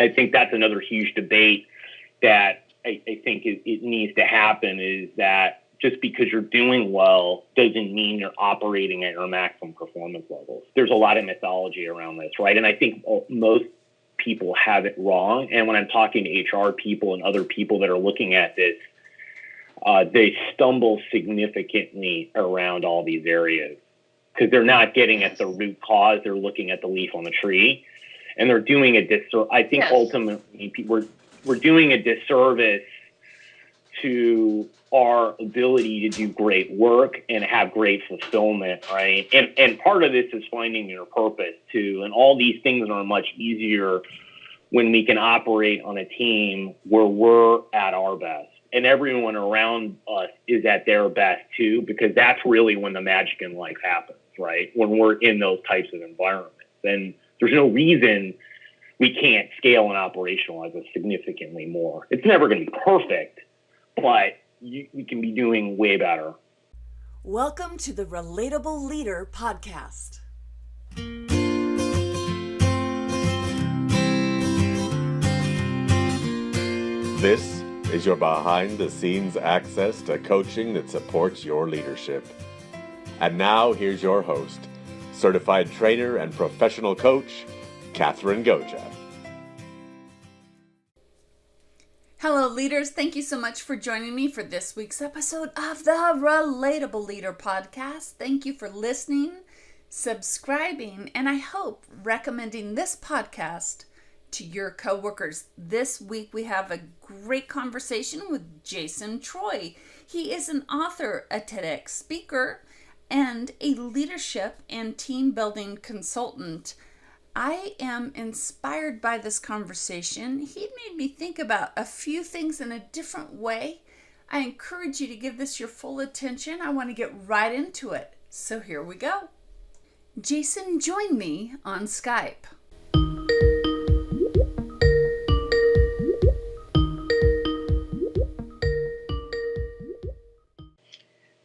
I think that's another huge debate that I think it needs to happen, is that just because you're doing well doesn't mean you're operating at your maximum performance levels. There's a lot of mythology around this, right? And I think most people have it wrong. And when I'm talking to HR people and other people that are looking at this, they stumble significantly around all these areas because they're not getting at the root cause. They're looking at the leaf on the tree, and they're doing a disservice. I think ultimately we're doing a disservice to our ability to do great work and have great fulfillment, right? And part of this is finding your purpose too. And all these things are much easier when we can operate on a team where we're at our best and everyone around us is at their best too, because that's really when the magic in life happens, right? When we're in those types of environments. And there's no reason we can't scale and operationalize it significantly more. It's never going to be perfect, but we can be doing way better. Welcome to the Relatable Leader podcast. This is your behind-the-scenes access to coaching that supports your leadership. And now here's your host, certified trainer and professional coach, Catherine Goggia. Hello, leaders. Thank you so much for joining me for this week's episode of the Relatable Leader podcast. Thank you for listening, subscribing, and I hope recommending this podcast to your coworkers. This week we have a great conversation with Jason Treu. He is an author, a TEDx speaker, and a leadership and team building consultant. I am inspired by this conversation. He made me think about a few things in a different way. I encourage you to give this your full attention. I want to get right into it. So here we go. Jason joined me on Skype.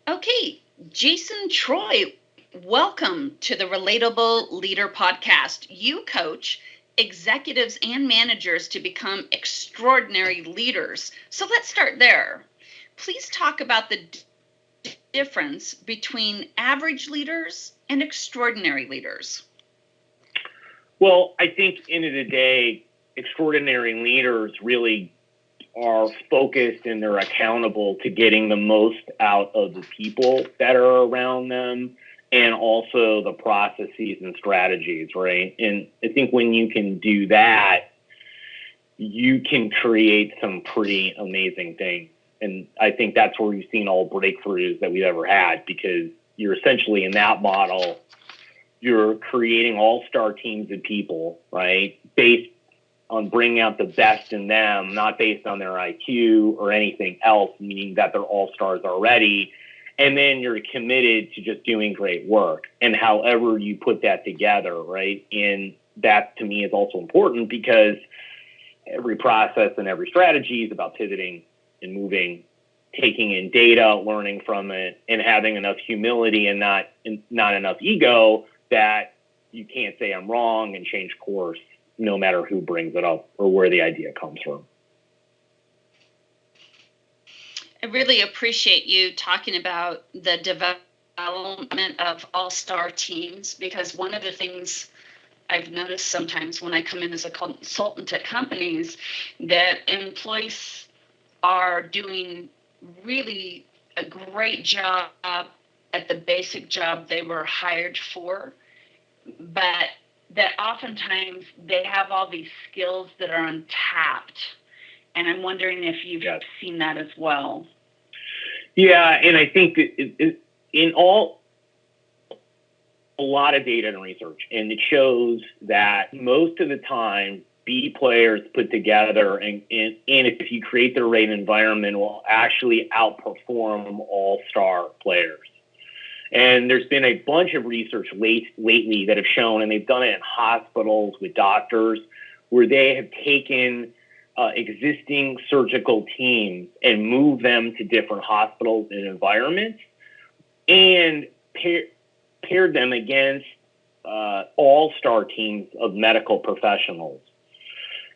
Okay, Jason Treu, welcome to the Relatable Leader podcast. You coach executives and managers to become extraordinary leaders. So let's start there. Please talk about the difference between average leaders and extraordinary leaders. Well, I think at the end of the day, extraordinary leaders really are focused and they're accountable to getting the most out of the people that are around them and also the processes and strategies, right? And I think when you can do that, you can create some pretty amazing things. And I think that's where we've seen all breakthroughs that we've ever had, because you're essentially in that model, you're creating all-star teams of people, right? Based on bringing out the best in them, not based on their IQ or anything else, meaning that they're all-stars already. And then you're committed to just doing great work. And however you put that together, right? And that to me is also important, because every process and every strategy is about pivoting and moving, taking in data, learning from it, and having enough humility and not enough ego that you can't say I'm wrong and change course, no matter who brings it up or where the idea comes from. I really appreciate you talking about the development of all-star teams, because one of the things I've noticed sometimes when I come in as a consultant at companies, that employees are doing really a great job at the basic job they were hired for, but that oftentimes they have all these skills that are untapped. And I'm wondering if you've seen that as well. Yeah, and I think in a lot of data and research, and it shows that most of the time, B players put together, and if you create the right environment, will actually outperform all-star players. And there's been a bunch of research lately that have shown, and they've done it in hospitals with doctors, where they have taken existing surgical teams and moved them to different hospitals and environments and paired them against all-star teams of medical professionals.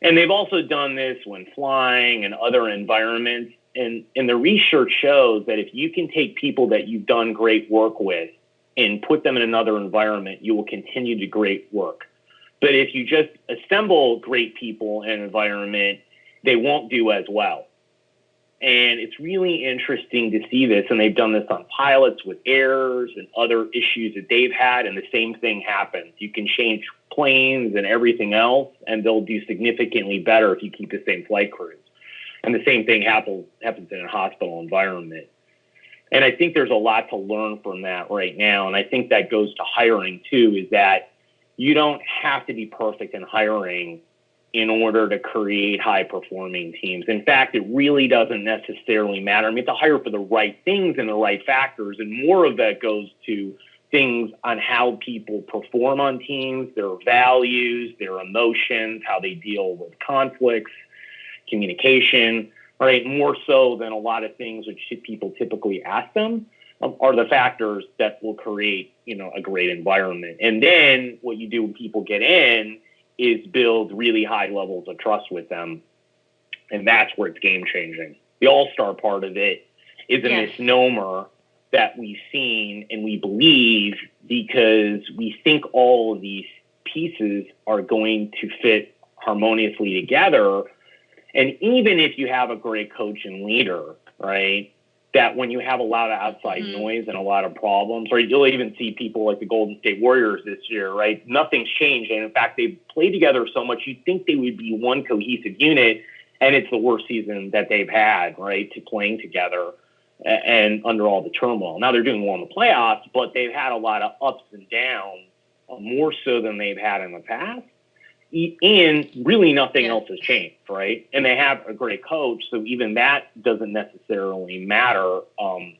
And they've also done this when flying and other environments. And the research shows that if you can take people that you've done great work with and put them in another environment, you will continue to do great work. But if you just assemble great people in an environment, they won't do as well. And it's really interesting to see this. And they've done this on pilots with errors and other issues that they've had. And the same thing happens. You can change planes and everything else, and they'll do significantly better if you keep the same flight crews. And the same thing happens in a hospital environment. And I think there's a lot to learn from that right now. And I think that goes to hiring too, is that you don't have to be perfect in hiring in order to create high-performing teams. In fact, it really doesn't necessarily matter. I mean, you have to hire for the right things and the right factors, and more of that goes to things on how people perform on teams, their values, their emotions, how they deal with conflicts, communication, right? More so than a lot of things which people typically ask them are the factors that will create, a great environment. And then what you do when people get in is build really high levels of trust with them. And that's where it's game changing. The AllStar part of it is a misnomer that we've seen and we believe because we think all of these pieces are going to fit harmoniously together. And even if you have a great coach and leader, right, that when you have a lot of outside noise and a lot of problems, or you'll even see people like the Golden State Warriors this year, right? Nothing's changed. And in fact, they play together so much, you'd think they would be one cohesive unit, and it's the worst season that they've had, right, to playing together and under all the turmoil. Now they're doing well in the playoffs, but they've had a lot of ups and downs, more so than they've had in the past. And really nothing else has changed, right? And they have a great coach, so even that doesn't necessarily matter.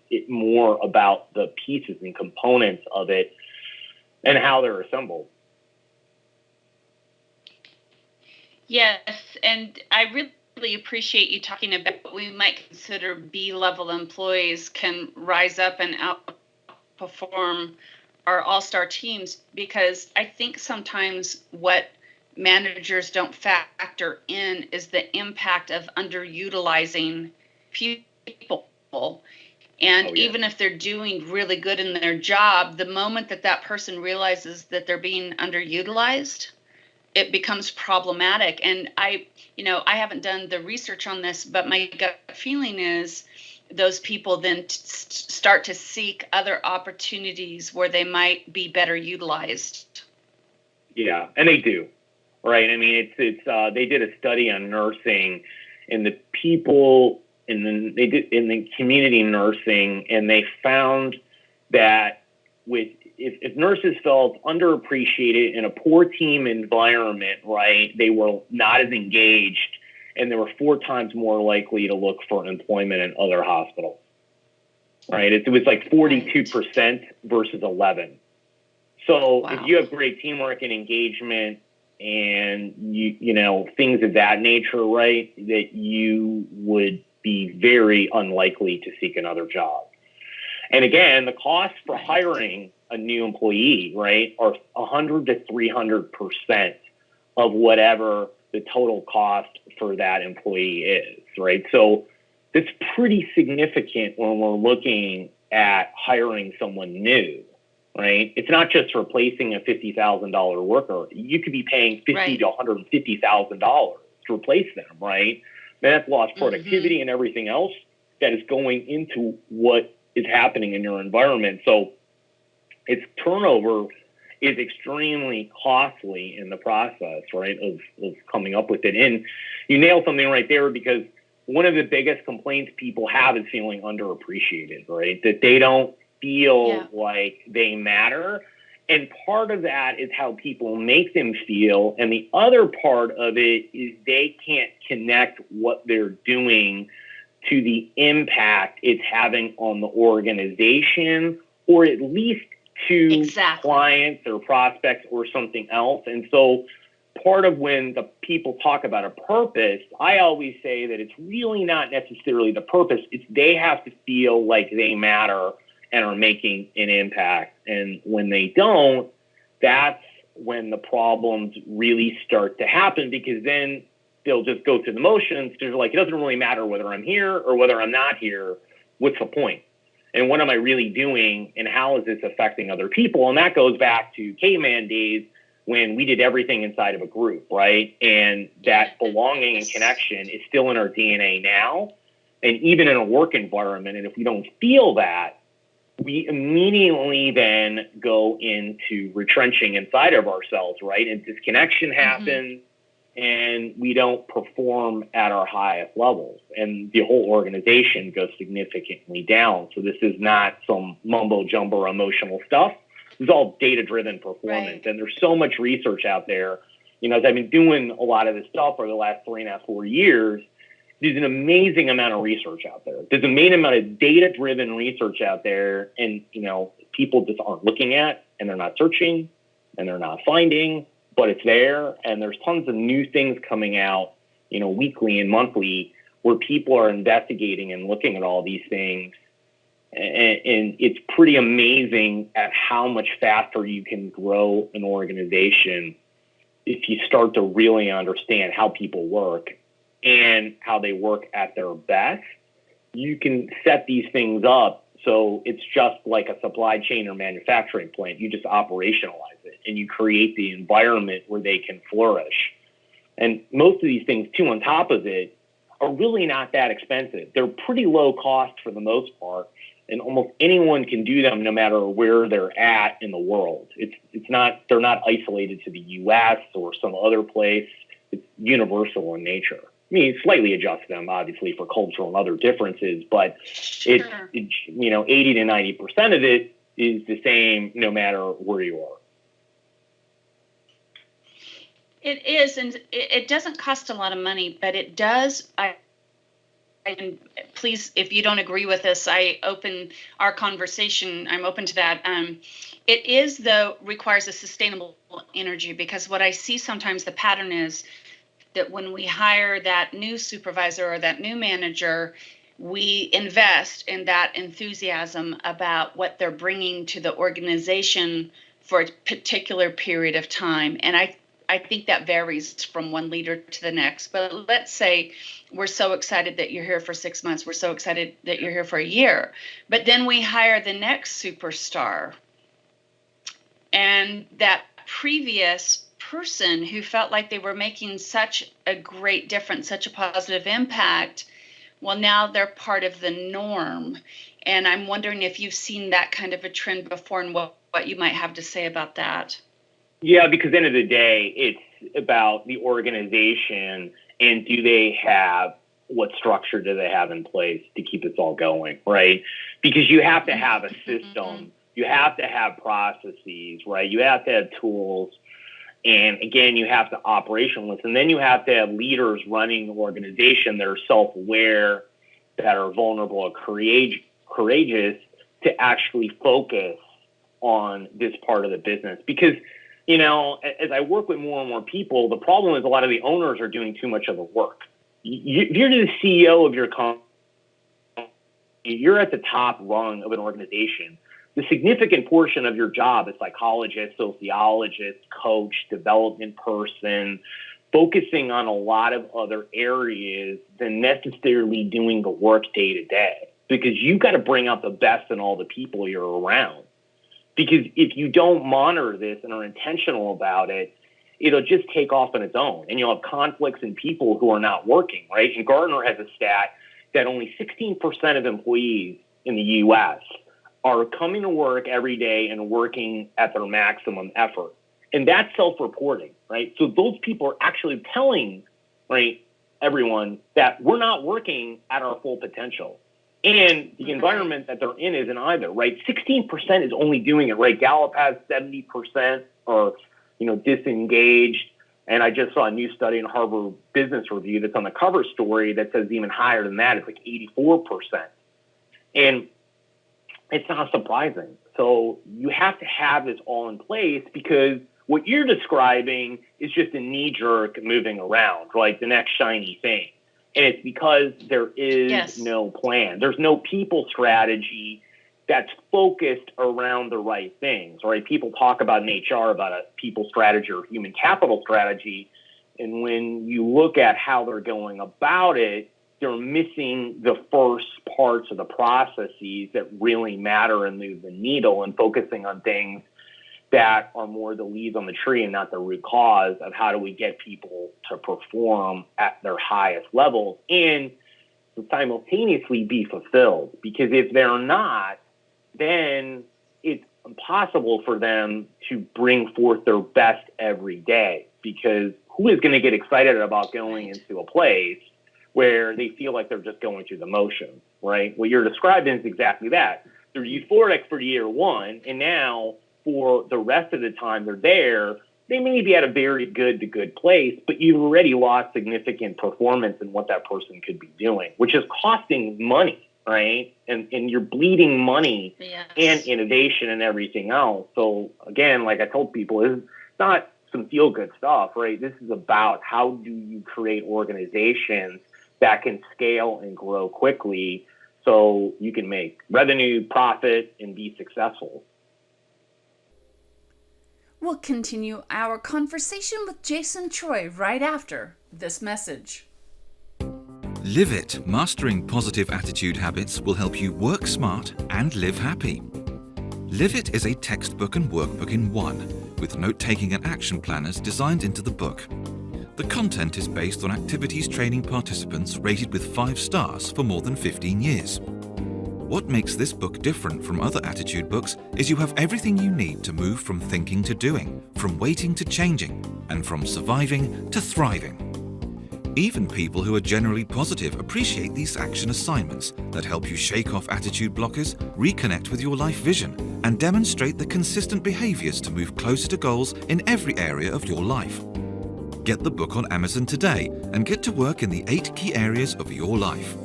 It's more about the pieces and components of it and how they're assembled. Yes, and I really appreciate you talking about what we might consider B-level employees can rise up and outperform our all-star teams, because I think sometimes what managers don't factor in is the impact of underutilizing people. And even if they're doing really good in their job, the moment that person realizes that they're being underutilized, it becomes problematic. And I haven't done the research on this, but my gut feeling is those people then start to seek other opportunities where they might be better utilized. Yeah, and they do. Right. I mean, it's they did a study on nursing and the people in the community nursing, and they found that if nurses felt underappreciated in a poor team environment, right, they were not as engaged, and they were 4 times more likely to look for employment in other hospitals. Right. It was like 42% versus 11. So if you have great teamwork and engagement, and you things of that nature, right, that you would be very unlikely to seek another job. And again, the cost for hiring a new employee, right, are 100 to 300% of whatever the total cost for that employee is, right? So it's pretty significant when we're looking at hiring someone new. Right? It's not just replacing a $50,000 worker. You could be paying $50,000 to $150,000 to replace them, right? That's lost productivity and everything else that is going into what is happening in your environment. So its turnover is extremely costly in the process, right, of coming up with it. And you nail something right there, because one of the biggest complaints people have is feeling underappreciated, right? That they don't feel like they matter. And part of that is how people make them feel. And the other part of it is they can't connect what they're doing to the impact it's having on the organization, or at least to clients or prospects or something else. And so part of when the people talk about a purpose, I always say that it's really not necessarily the purpose. It's they have to feel like they matter and are making an impact. And when they don't, that's when the problems really start to happen, because then they'll just go through the motions. They're like, it doesn't really matter whether I'm here or whether I'm not here. What's the point? And what am I really doing? And how is this affecting other people? And that goes back to caveman days when we did everything inside of a group, right? And that belonging and connection is still in our DNA now. And even in a work environment, and if we don't feel that, we immediately then go into retrenching inside of ourselves, right? And disconnection happens, and we don't perform at our highest levels. And the whole organization goes significantly down. So this is not some mumbo jumbo emotional stuff. It's all data-driven performance. Right. And there's so much research out there. You know, as I've been doing a lot of this stuff for the last 3.5, 4 years, there's an amazing amount of research out there. There's an amazing amount of data-driven research out there. And, you know, people just aren't looking at, and they're not searching, and they're not finding, but it's there. And there's tons of new things coming out, you know, weekly and monthly, where people are investigating and looking at all these things. And it's pretty amazing at how much faster you can grow an organization if you start to really understand how people work and how they work at their best. You can set these things up so it's just like a supply chain or manufacturing plant. You just operationalize it and you create the environment where they can flourish. And most of these things, too, on top of it, are really not that expensive. They're pretty low cost for the most part. And almost anyone can do them no matter where they're at in the world. They're not isolated to the US or some other place. It's universal in nature. I mean, slightly adjust them, obviously, for cultural and other differences, but it's 80 to 90% of it is the same no matter where you are. It is, and it doesn't cost a lot of money, but it does. And please, if you don't agree with this, I open our conversation. I'm open to that. It is, though, requires a sustainable energy, because what I see sometimes the pattern is that when we hire that new supervisor or that new manager, we invest in that enthusiasm about what they're bringing to the organization for a particular period of time. And I think that varies from one leader to the next. But let's say we're so excited that you're here for 6 months. We're so excited that you're here for a year. But then we hire the next superstar. And that previous person who felt like they were making such a great difference, such a positive impact, well, now they're part of the norm. And I'm wondering if you've seen that kind of a trend before and what you might have to say about that. Yeah, because at the end of the day, it's about the organization and what structure do they have in place to keep this all going, right? Because you have to have a system, you have to have processes, right? You have to have tools, and again, you have to operationalize, and then you have to have leaders running the organization that are self-aware, that are vulnerable and courageous to actually focus on this part of the business. Because you know, as I work with more and more people, the problem is a lot of the owners are doing too much of the work. You're the CEO of your company. You're at the top rung of an organization. The significant portion of your job is psychologist, sociologist, coach, development person, focusing on a lot of other areas than necessarily doing the work day to day, because you've got to bring out the best in all the people you're around. Because if you don't monitor this and are intentional about it, it'll just take off on its own. And you'll have conflicts in people who are not working, right? And Gartner has a stat that only 16% of employees in the U.S. are coming to work every day and working at their maximum effort. And that's self-reporting, right? So those people are actually telling, right, everyone that we're not working at our full potential. And the environment that they're in isn't either, right? 16% is only doing it, right? Gallup has 70% are, disengaged. And I just saw a new study in Harvard Business Review that's on the cover story that says even higher than that. It's like 84%. And it's not surprising. So you have to have this all in place, because what you're describing is just a knee-jerk moving around, like the next shiny thing. And it's because there is no plan. There's no people strategy that's focused around the right things, right? People talk about in HR about a people strategy or human capital strategy. And when you look at how they're going about it, they're missing the first parts of the processes that really matter and move the needle, and focusing on things that are more the leaves on the tree and not the root cause of how do we get people to perform at their highest levels and simultaneously be fulfilled. Because if they're not, then it's impossible for them to bring forth their best every day, because who is going to get excited about going into a place where they feel like they're just going through the motions, right? What you're describing is exactly that. They're euphoric for year one, and now for the rest of the time they're there, they may be at a very good to good place, but you've already lost significant performance in what that person could be doing, which is costing money, right? And you're bleeding money and innovation and everything else. So again, like I told people, it's not some feel-good stuff, right? This is about how do you create organizations that can scale and grow quickly so you can make revenue, profit, and be successful. We'll continue our conversation with Jason Treu right after this message. Live It, Mastering Positive Attitude Habits will help you work smart and live happy. Live It is a textbook and workbook in one, with note-taking and action planners designed into the book. The content is based on activities training participants rated with 5 stars for more than 15 years. What makes this book different from other attitude books is you have everything you need to move from thinking to doing, from waiting to changing, and from surviving to thriving. Even people who are generally positive appreciate these action assignments that help you shake off attitude blockers, reconnect with your life vision, and demonstrate the consistent behaviors to move closer to goals in every area of your life. Get the book on Amazon today and get to work in the 8 key areas of your life.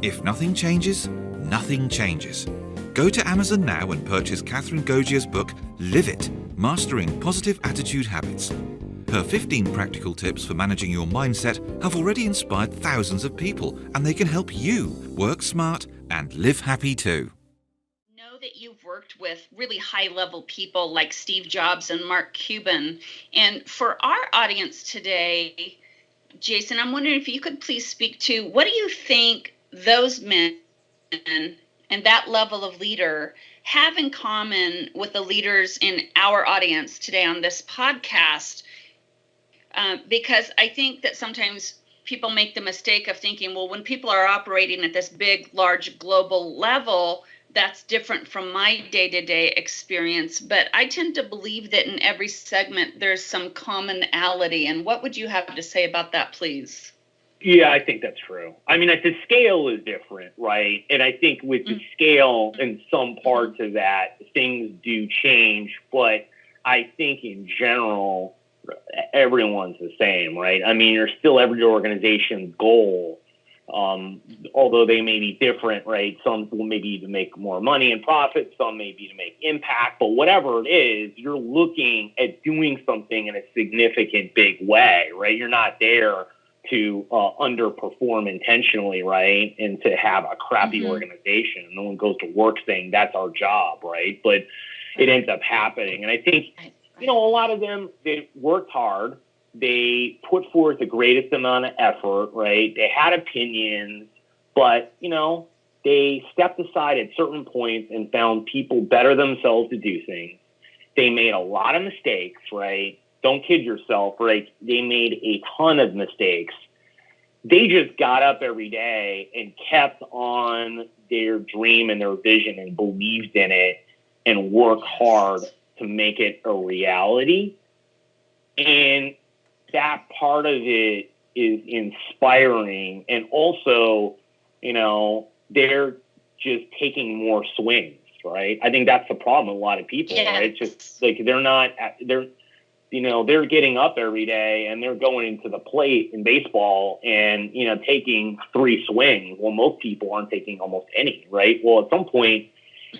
If nothing changes, nothing changes. Go to Amazon now and purchase Catherine Goggia's book, Live It, Mastering Positive Attitude Habits. Her 15 practical tips for managing your mindset have already inspired thousands of people, and they can help you work smart and live happy too. That you've worked with really high-level people like Steve Jobs and Mark Cuban. And for our audience today, Jason, I'm wondering if you could please speak to what do you think those men and that level of leader have in common with the leaders in our audience today on this podcast? Because I think that sometimes people make the mistake of thinking, well, when people are operating at this big, large global level, that's different from my day-to-day experience. But I tend to believe that in every segment, there's some commonality. And what would you have to say about that, please? Yeah, I think that's true. I mean, the scale is different, right? And I think with the scale in some parts of that, things do change. But I think in general, everyone's the same, right? I mean, there's still every organization's goal. Although they may be different, right? Some will maybe to make more money and profit, some maybe to make impact, but whatever it is, you're looking at doing something in a significant big way, right? You're not there to underperform intentionally, right? And to have a crappy organization. No one goes to work saying that's our job, right? But it ends up happening. And I think, a lot of them, they worked hard. They put forth the greatest amount of effort, right? They had opinions, but, they stepped aside at certain points and found people better themselves to do things. They made a lot of mistakes, right? Don't kid yourself, right? They made a ton of mistakes. They just got up every day and kept on their dream and their vision and believed in it and worked hard to make it a reality. And that part of it is inspiring. And also, they're just taking more swings, right? I think that's the problem with a lot of people, right? It's just like they're getting up every day and they're going to the plate in baseball and, taking 3 swings. Well, most people aren't taking almost any, right? Well, at some point,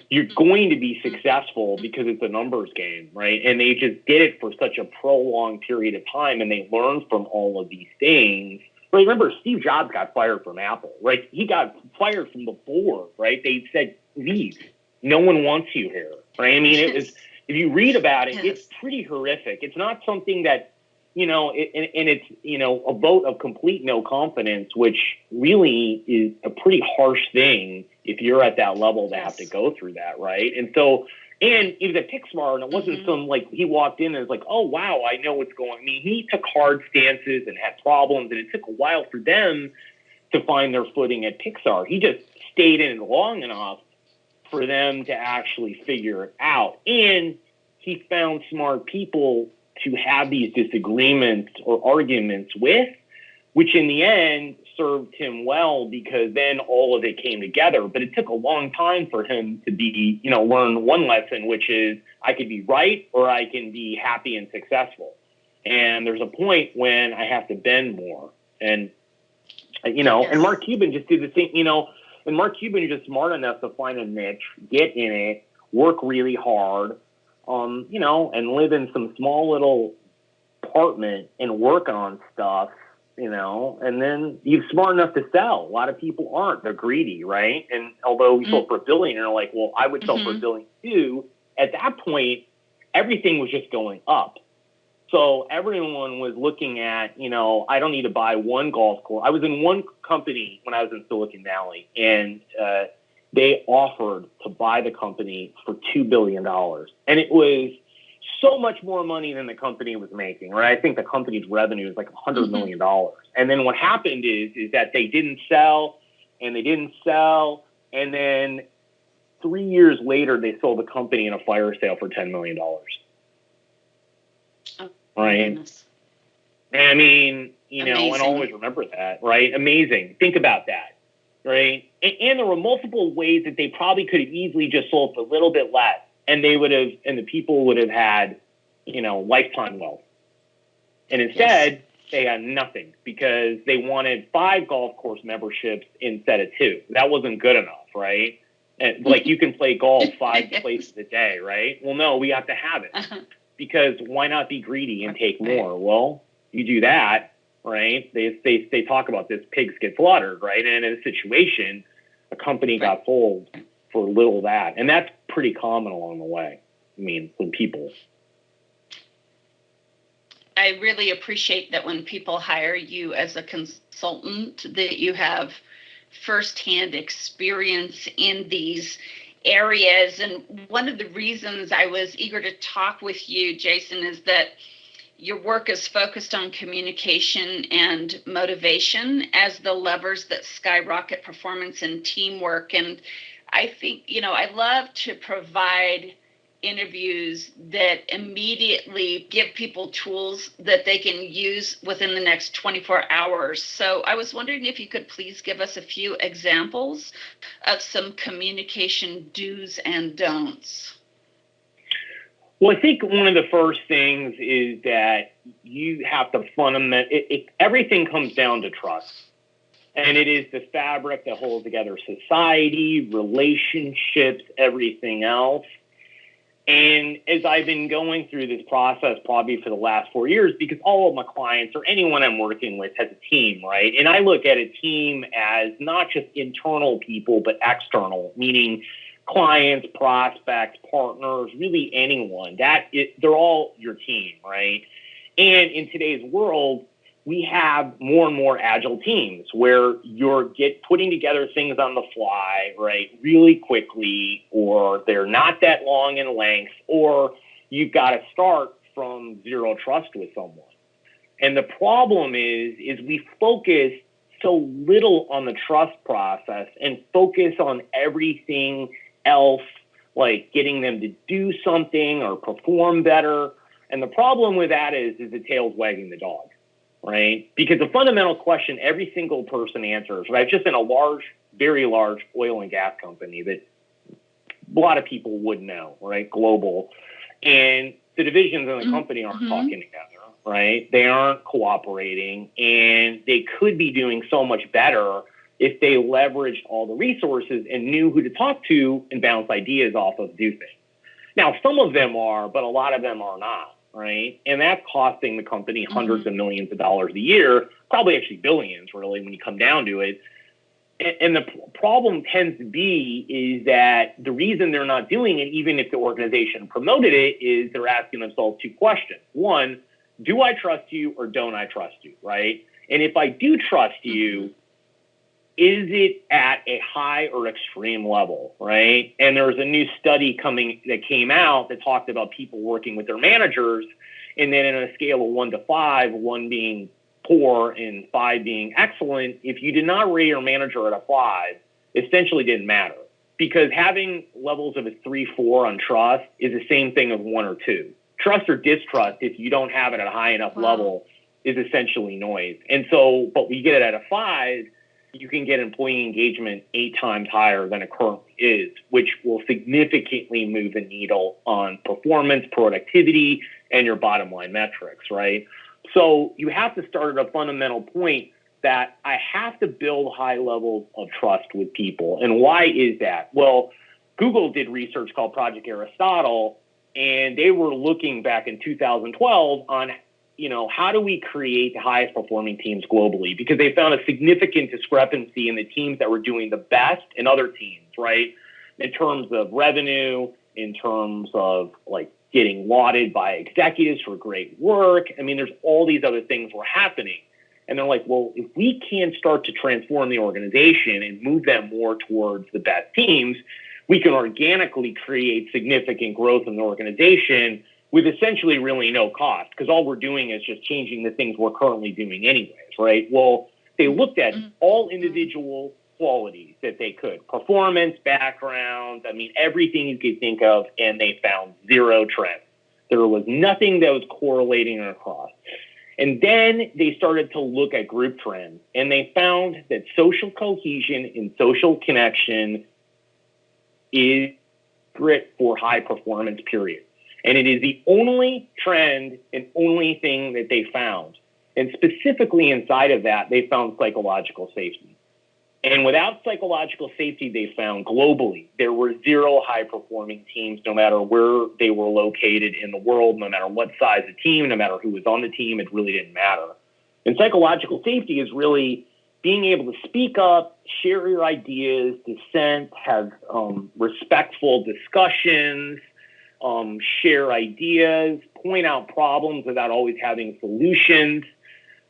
you're going to be successful because it's a numbers game, right? And they just did it for such a prolonged period of time, and they learned from all of these things. But remember, Steve Jobs got fired from Apple, right? He got fired from the board, right? They said, leave. No one wants you here, right? I mean, it was, if you read about it, it's pretty horrific. It's not something that, and it's, a vote of complete no confidence, which really is a pretty harsh thing if you're at that level to have to go through that, right? And so, and he was at Pixar, and it wasn't some, like, he walked in and was like, oh, wow, I know what's going on. I mean, he took hard stances and had problems, and it took a while for them to find their footing at Pixar. He just stayed in it long enough for them to actually figure it out. And he found smart people to have these disagreements or arguments with, which in the end served him well, because then all of it came together. But it took a long time for him to be, learn one lesson, which is I could be right or I can be happy and successful. And there's a point when I have to bend more. And, and Mark Cuban just did the same, and Mark Cuban is just smart enough to find a niche, get in it, work really hard, and live in some small little apartment and work on stuff, and then he's smart enough to sell. A lot of people aren't. They're greedy, right? And although he sold for $1 billion, they're like, well, I would sell for $1 billion too. At that point, everything was just going up. So everyone was looking at, I don't need to buy one golf course. I was in one company when I was in Silicon Valley, and they offered to buy the company for $2 billion. And it was so much more money than the company was making, right? I think the company's revenue is like $100 million. And then what happened is that they didn't sell, and they didn't sell. And then 3 years later, they sold the company in a fire sale for $10 million. Right. Goodness. I mean, Amazing. and always remember that, right? Amazing. Think about that, right? And there were multiple ways that they probably could have easily just sold for a little bit less, and the people would have had, lifetime wealth. And instead, they had nothing because they wanted 5 golf course memberships instead of 2. That wasn't good enough, right? And like, you can play golf 5 places a day, right? Well, no, we have to have it. Because why not be greedy and take more? Well, you do that, right? They talk about this, pigs get slaughtered, right? And in a situation, a company got sold for little that. And that's pretty common along the way. I mean, when people. I really appreciate that when people hire you as a consultant, that you have firsthand experience in these areas. And one of the reasons I was eager to talk with you, Jason, is that your work is focused on communication and motivation as the levers that skyrocket performance and teamwork. And I think, I love to provide interviews that immediately give people tools that they can use within the next 24 hours. So I was wondering if you could please give us a few examples of some communication do's and don'ts. Well, I think one of the first things is that you have to everything comes down to trust. And it is the fabric that holds together society, relationships, everything else. And as I've been going through this process probably for the last 4 years, because all of my clients or anyone I'm working with has a team, right? And I look at a team as not just internal people, but external, meaning clients, prospects, partners, really anyone. They're all your team, right? And in today's world, we have more and more agile teams where you're putting together things on the fly, right, really quickly, or they're not that long in length, or you've got to start from zero trust with someone. And the problem is we focus so little on the trust process and focus on everything else, like getting them to do something or perform better. And the problem with that is the tail's wagging the dog. Right? Because the fundamental question every single person answers, right? Just in a very large oil and gas company that a lot of people would know, right? Global. And the divisions in the company aren't talking together, right? They aren't cooperating, and they could be doing so much better if they leveraged all the resources and knew who to talk to and bounce ideas off of, do things. Now, some of them are, but a lot of them are not. Right. And that's costing the company hundreds of millions of dollars a year, probably actually billions, really, when you come down to it. And the problem tends to be is that the reason they're not doing it, even if the organization promoted it, is they're asking themselves 2 questions. One, do I trust you or don't I trust you, right? And if I do trust you, is it at a high or extreme level, right? And there's a new study that came out that talked about people working with their managers, and then in a scale of 1 to 5, 1 being poor and 5 being excellent, if you did not rate your manager at a 5, essentially didn't matter, because having levels of a 3, 4 on trust is the same thing as 1 or 2. Trust or distrust, if you don't have it at a high enough level, is essentially noise. And so, but we get it at a 5, you can get employee engagement 8 times higher than it currently is, which will significantly move the needle on performance, productivity, and your bottom line metrics, right? So you have to start at a fundamental point that I have to build high levels of trust with people. And why is that? Well, Google did research called Project Aristotle, and they were looking back in 2012 on how do we create the highest performing teams globally? Because they found a significant discrepancy in the teams that were doing the best and other teams, right? In terms of revenue, in terms of like getting lauded by executives for great work. I mean, there's all these other things were happening. And they're like, well, if we can start to transform the organization and move them more towards the best teams, we can organically create significant growth in the organization with essentially really no cost, because all we're doing is just changing the things we're currently doing anyways, right? Well, they looked at all individual qualities that they could, performance, background, I mean, everything you could think of, and they found zero trends. There was nothing that was correlating across. And then they started to look at group trends, and they found that social cohesion and social connection is grit for high performance, period. And it is the only trend and only thing that they found. And specifically inside of that, they found psychological safety. And without psychological safety, they found globally, there were zero high-performing teams, no matter where they were located in the world, no matter what size of team, no matter who was on the team, it really didn't matter. And psychological safety is really being able to speak up, share your ideas, dissent, have respectful discussions, share ideas, point out problems without always having solutions,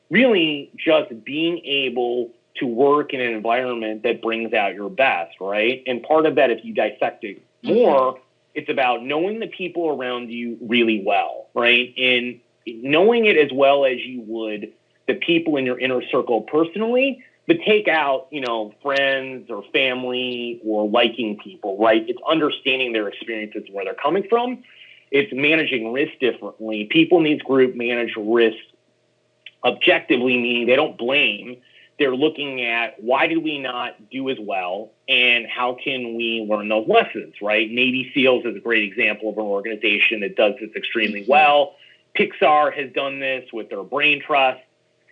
really just being able to work in an environment that brings out your best, right? And part of that, if you dissect it more, it's about knowing the people around you really well, right? And knowing it as well as you would the people in your inner circle personally, but take out, friends or family or liking people, right? It's understanding their experiences and where they're coming from. It's managing risk differently. People in these groups manage risk objectively, meaning they don't blame. They're looking at why did we not do as well and how can we learn those lessons, right? Navy SEALs is a great example of an organization that does this extremely well. Pixar has done this with their brain trust.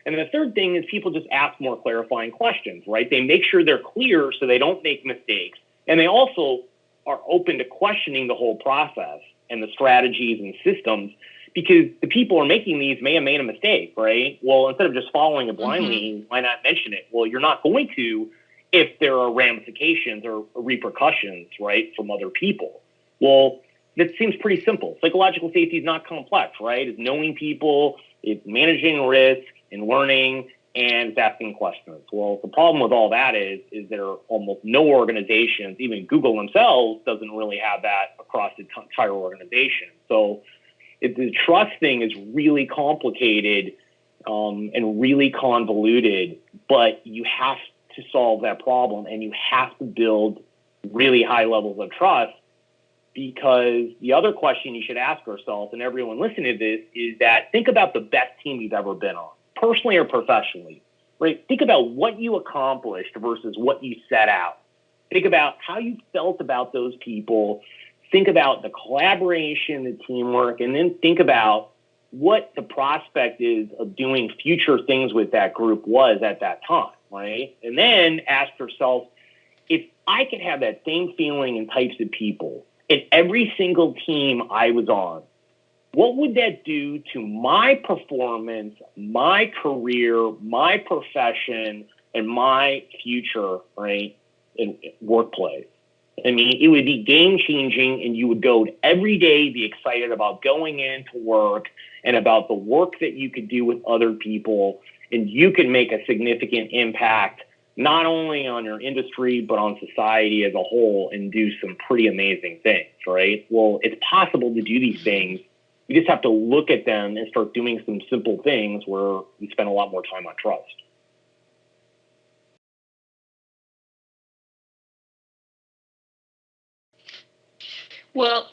And the third thing is people just ask more clarifying questions, right? They make sure they're clear so they don't make mistakes. And they also are open to questioning the whole process and the strategies and systems, because the people who are making these may have made a mistake, right? Well, instead of just following it blindly, why not mention it? Well, you're not going to if there are ramifications or repercussions, right, from other people. Well, that seems pretty simple. Psychological safety is not complex, right? It's knowing people, it's managing risk and learning, and it's asking questions. Well, the problem with all that is there are almost no organizations, even Google themselves doesn't really have that across the entire organization. So the trust thing is really complicated and really convoluted, but you have to solve that problem and you have to build really high levels of trust, because the other question you should ask yourself, and everyone listening to this, is that think about the best team you've ever been on, personally or professionally, right? Think about what you accomplished versus what you set out. Think about how you felt about those people. Think about the collaboration, the teamwork, and then think about what the prospect is of doing future things with that group was at that time, right? And then ask yourself, if I could have that same feeling and types of people in every single team I was on, what would that do to my performance, my career, my profession, and my future, right, in workplace? I mean, it would be game changing, and you would go every day, be excited about going into work and about the work that you could do with other people, and you can make a significant impact not only on your industry, but on society as a whole, and do some pretty amazing things, right? Well, it's possible to do these things. You just have to look at them and start doing some simple things where you spend a lot more time on trust. Well,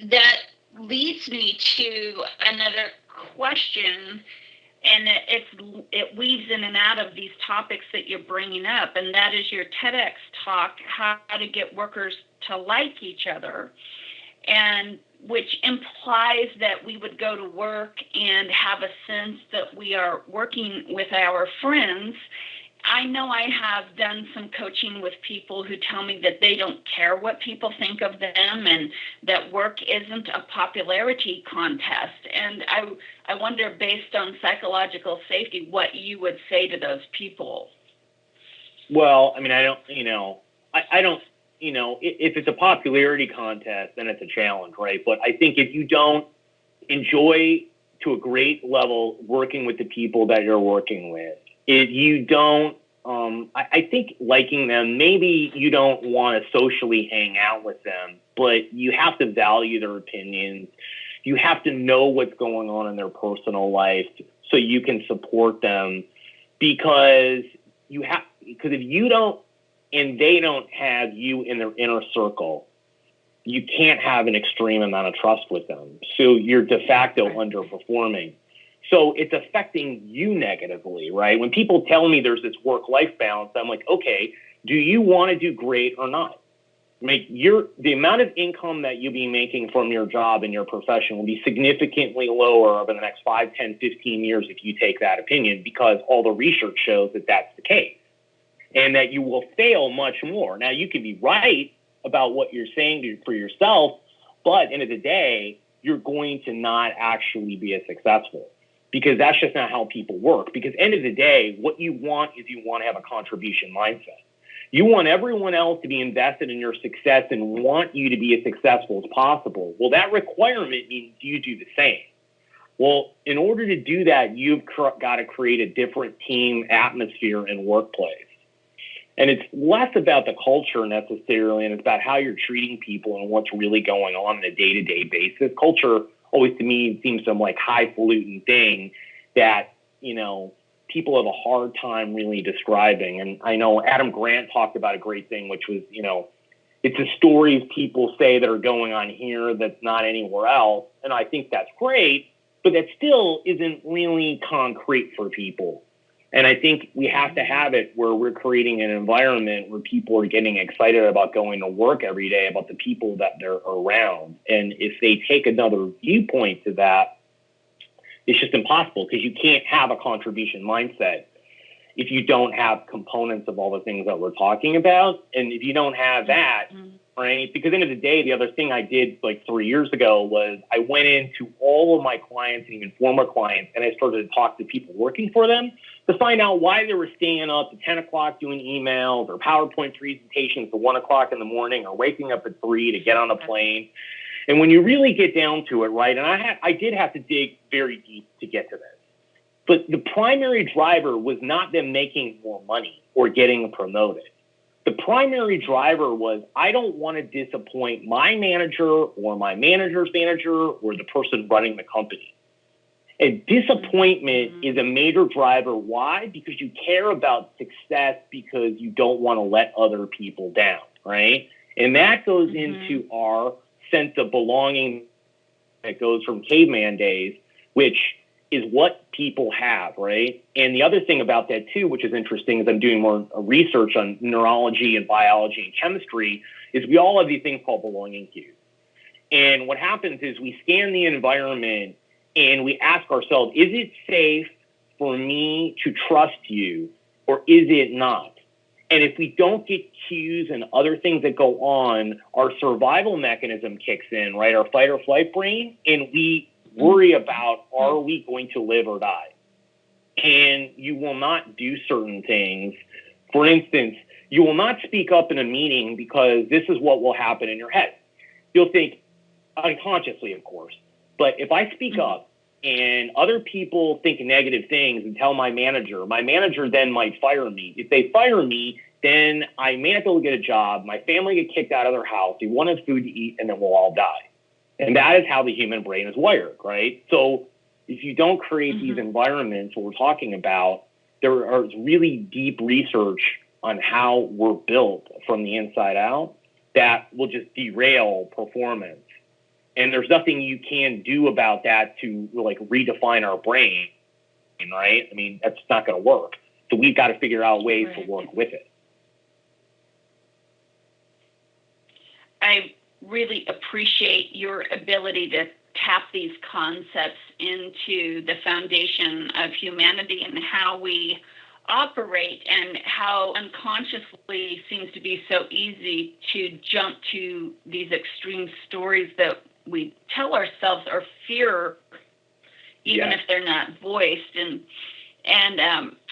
that leads me to another question, and it weaves in and out of these topics that you're bringing up, and that is your TEDx talk, how to get workers to like each other, and which implies that we would go to work and have a sense that we are working with our friends. I know I have done some coaching with people who tell me that they don't care what people think of them, and that work isn't a popularity contest. And I wonder, based on psychological safety, what you would say to those people. Well, I mean, I don't, if it's a popularity contest, then it's a challenge, right? But I think if you don't enjoy to a great level working with the people that you're working with, if you don't, I think liking them, maybe you don't want to socially hang out with them, but you have to value their opinions. You have to know what's going on in their personal life so you can support them, because if you don't, and they don't have you in their inner circle, you can't have an extreme amount of trust with them. So you're de facto underperforming. So it's affecting you negatively, right? When people tell me there's this work-life balance, I'm like, okay, do you want to do great or not? The amount of income that you'll be making from your job and your profession will be significantly lower over the next 5, 10, 15 years if you take that opinion, because all the research shows that that's the case, and that you will fail much more. Now, you can be right about what you're saying for yourself, but at the end of the day, you're going to not actually be as successful, because that's just not how people work. Because at the end of the day, what you want is you want to have a contribution mindset. You want everyone else to be invested in your success and want you to be as successful as possible. Well, that requirement means you do the same. Well, in order to do that, you've got to create a different team atmosphere and workplace. And it's less about the culture necessarily, and it's about how you're treating people and what's really going on a day-to-day basis. Culture always, to me, seems some like highfalutin thing that, people have a hard time really describing. And I know Adam Grant talked about a great thing, which was, it's the stories people say that are going on here that's not anywhere else. And I think that's great, but that still isn't really concrete for people. And I think we have to have it where we're creating an environment where people are getting excited about going to work every day, about the people that they're around. And if they take another viewpoint to that, it's just impossible, because you can't have a contribution mindset if you don't have components of all the things that we're talking about. And if you don't have that, right? Because at the end of the day, the other thing I did like 3 years ago was I went into all of my clients and even former clients, and I started to talk to people working for them to find out why they were staying up at 10 o'clock doing emails or PowerPoint presentations at 1 o'clock in the morning, or waking up at 3 to get on a plane. And when you really get down to it, right, and I did have to dig very deep to get to this, but the primary driver was not them making more money or getting promoted. The primary driver was, I don't want to disappoint my manager or my manager's manager or the person running the company. And disappointment is a major driver. Why? Because you care about success, because you don't want to let other people down, right? And that goes into our sense of belonging that goes from caveman days, which is what people have, right? And the other thing about that too, which is interesting, is I'm doing more research on neurology and biology and chemistry, is we all have these things called belonging cues. And what happens is we scan the environment and we ask ourselves, is it safe for me to trust you, or is it not? And if we don't get cues and other things that go on, our survival mechanism kicks in, right? Our fight or flight brain, and we worry about, are we going to live or die? And you will not do certain things. For instance, you will not speak up in a meeting, because this is what will happen in your head. You'll think, unconsciously, of course, but if I speak up and other people think negative things and tell my manager then might fire me. If they fire me, then I may not be able to get a job. My family get kicked out of their house. They won't have food to eat, and then we'll all die. And that is how the human brain is wired, right? So if you don't create these environments, what we're talking about, there are really deep research on how we're built from the inside out that will just derail performance. And there's nothing you can do about that to like redefine our brain, right? I mean, that's not going to work. So we've got to figure out ways to work with it. I really appreciate your ability to tap these concepts into the foundation of humanity and how we operate, and how unconsciously seems to be so easy to jump to these extreme stories that we tell ourselves or fear, even if they're not voiced. And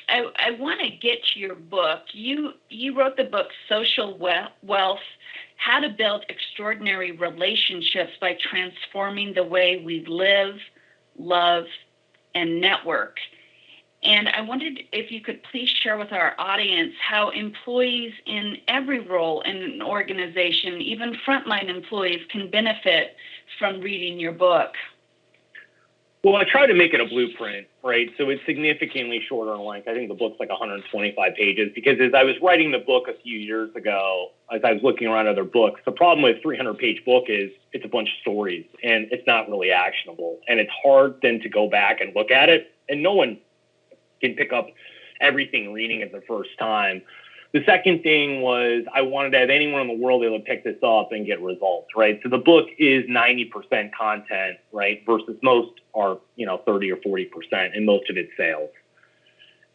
I want to get to your book. You wrote the book Social Wealth: How to Build Extraordinary Relationships by Transforming the Way We Live, Love, and Network. And I wondered if you could please share with our audience how employees in every role in an organization, even frontline employees, can benefit from reading your book. Well, I try to make it a blueprint, right? So it's significantly shorter in length. I think the book's like 125 pages, because as I was writing the book a few years ago, as I was looking around other books, the problem with a 300-page book is it's a bunch of stories and it's not really actionable. And it's hard then to go back and look at it, and no one can pick up everything reading it the first time. The second thing was I wanted to have anyone in the world able to pick this up and get results, right? So the book is 90% content, right? Versus most are, 30 or 40%, and most of it's sales.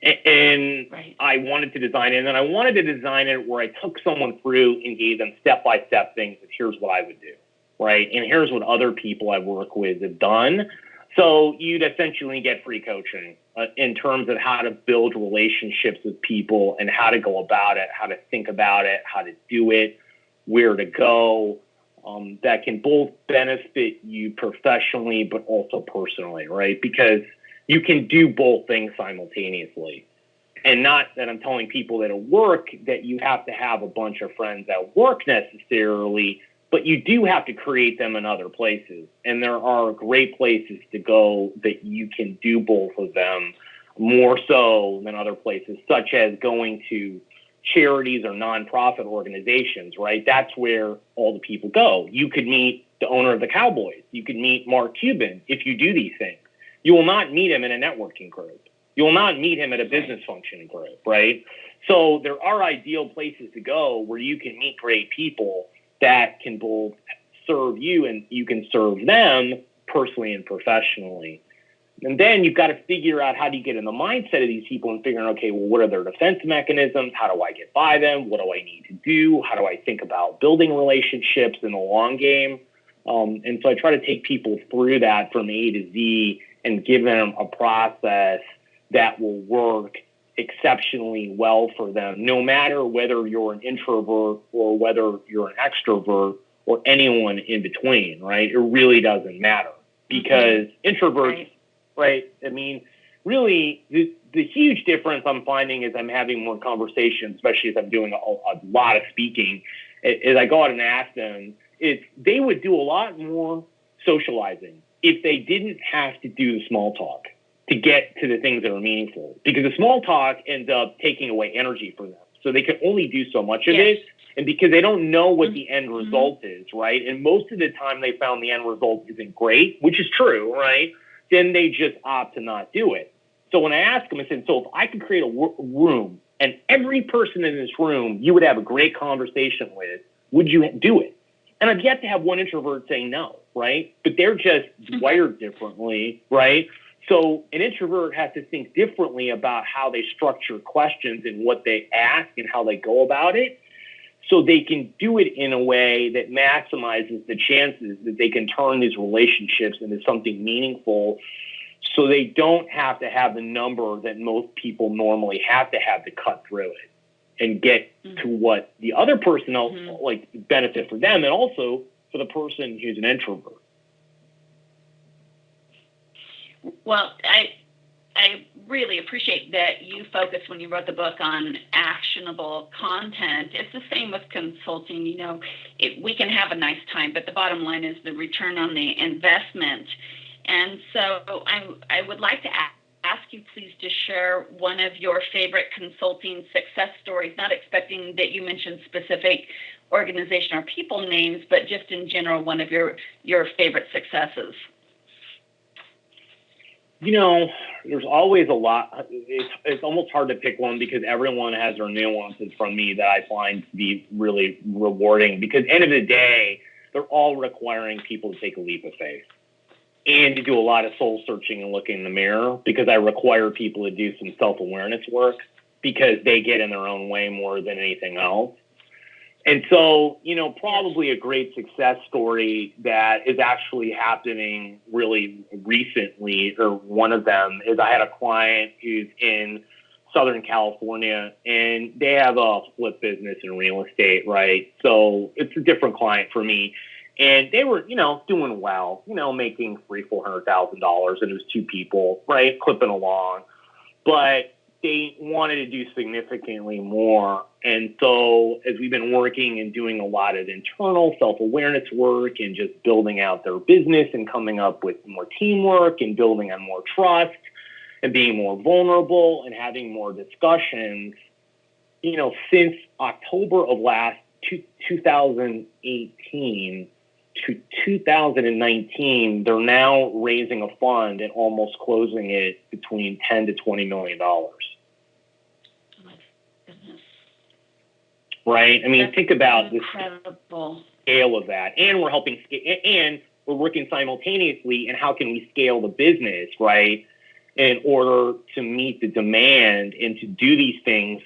And I wanted to design it, and then I wanted to design it where I took someone through and gave them step-by-step things that here's what I would do, right? And here's what other people I work with have done. So you'd essentially get free coaching in terms of how to build relationships with people and how to go about it, how to think about it, how to do it, where to go, that can both benefit you professionally but also personally, right? Because you can do both things simultaneously. And not that I'm telling people that at work that you have to have a bunch of friends at work necessarily, but you do have to create them in other places. And there are great places to go that you can do both of them more so than other places, such as going to charities or nonprofit organizations, right? That's where all the people go. You could meet the owner of the Cowboys. You could meet Mark Cuban if you do these things. You will not meet him in a networking group. You will not meet him at a business function group, right? So there are ideal places to go where you can meet great people that can both serve you and you can serve them personally and professionally. And then you've got to figure out how do you get in the mindset of these people and figuring, okay, well, what are their defense mechanisms? How do I get by them? What do I need to do? How do I think about building relationships in the long game? And so I try to take people through that from A to Z and give them a process that will work exceptionally well for them, no matter whether you're an introvert or whether you're an extrovert or anyone in between, right? It really doesn't matter, because introverts, right? I mean, really, the huge difference I'm finding as I'm having more conversations, especially as I'm doing a lot of speaking, as I go out and ask them, they would do a lot more socializing if they didn't have to do the small talk to get to the things that are meaningful, because the small talk ends up taking away energy from them. So they can only do so much of it. And because they don't know what the end result is, right? And most of the time they found the end result isn't great, which is true, right? Then they just opt to not do it. So when I asked them, I said, so if I could create a room and every person in this room you would have a great conversation with, would you do it? And I've yet to have one introvert say no, right? But they're just wired differently, right? So an introvert has to think differently about how they structure questions and what they ask and how they go about it, so they can do it in a way that maximizes the chances that they can turn these relationships into something meaningful, so they don't have to have the number that most people normally have to cut through it and get to what the other person else like benefit for them, and also for the person who's an introvert. Well, I really appreciate that you focused when you wrote the book on actionable content. It's the same with consulting. We can have a nice time, but the bottom line is the return on the investment. And so I would like to ask you, please, to share one of your favorite consulting success stories, not expecting that you mention specific organization or people names, but just in general, one of your favorite successes. There's always a lot. It's almost hard to pick one because everyone has their nuances from me that I find to be really rewarding, because at the end of the day, they're all requiring people to take a leap of faith and to do a lot of soul searching and looking in the mirror, because I require people to do some self-awareness work because they get in their own way more than anything else. And so, probably a great success story that is actually happening really recently, or one of them, is I had a client who's in Southern California, and they have a flip business in real estate, right? So it's a different client for me. And they were, doing well, making $300,000-$400,000, and it was two people, right, clipping along. But they wanted to do significantly more. And so as we've been working and doing a lot of internal self-awareness work and just building out their business and coming up with more teamwork and building on more trust and being more vulnerable and having more discussions, since October of 2018 to 2019, they're now raising a fund and almost closing it between $10 to $20 million. Right? I mean, That's think about incredible. The scale of that. And we're helping, and we're working simultaneously, and how can we scale the business, right, in order to meet the demand and to do these things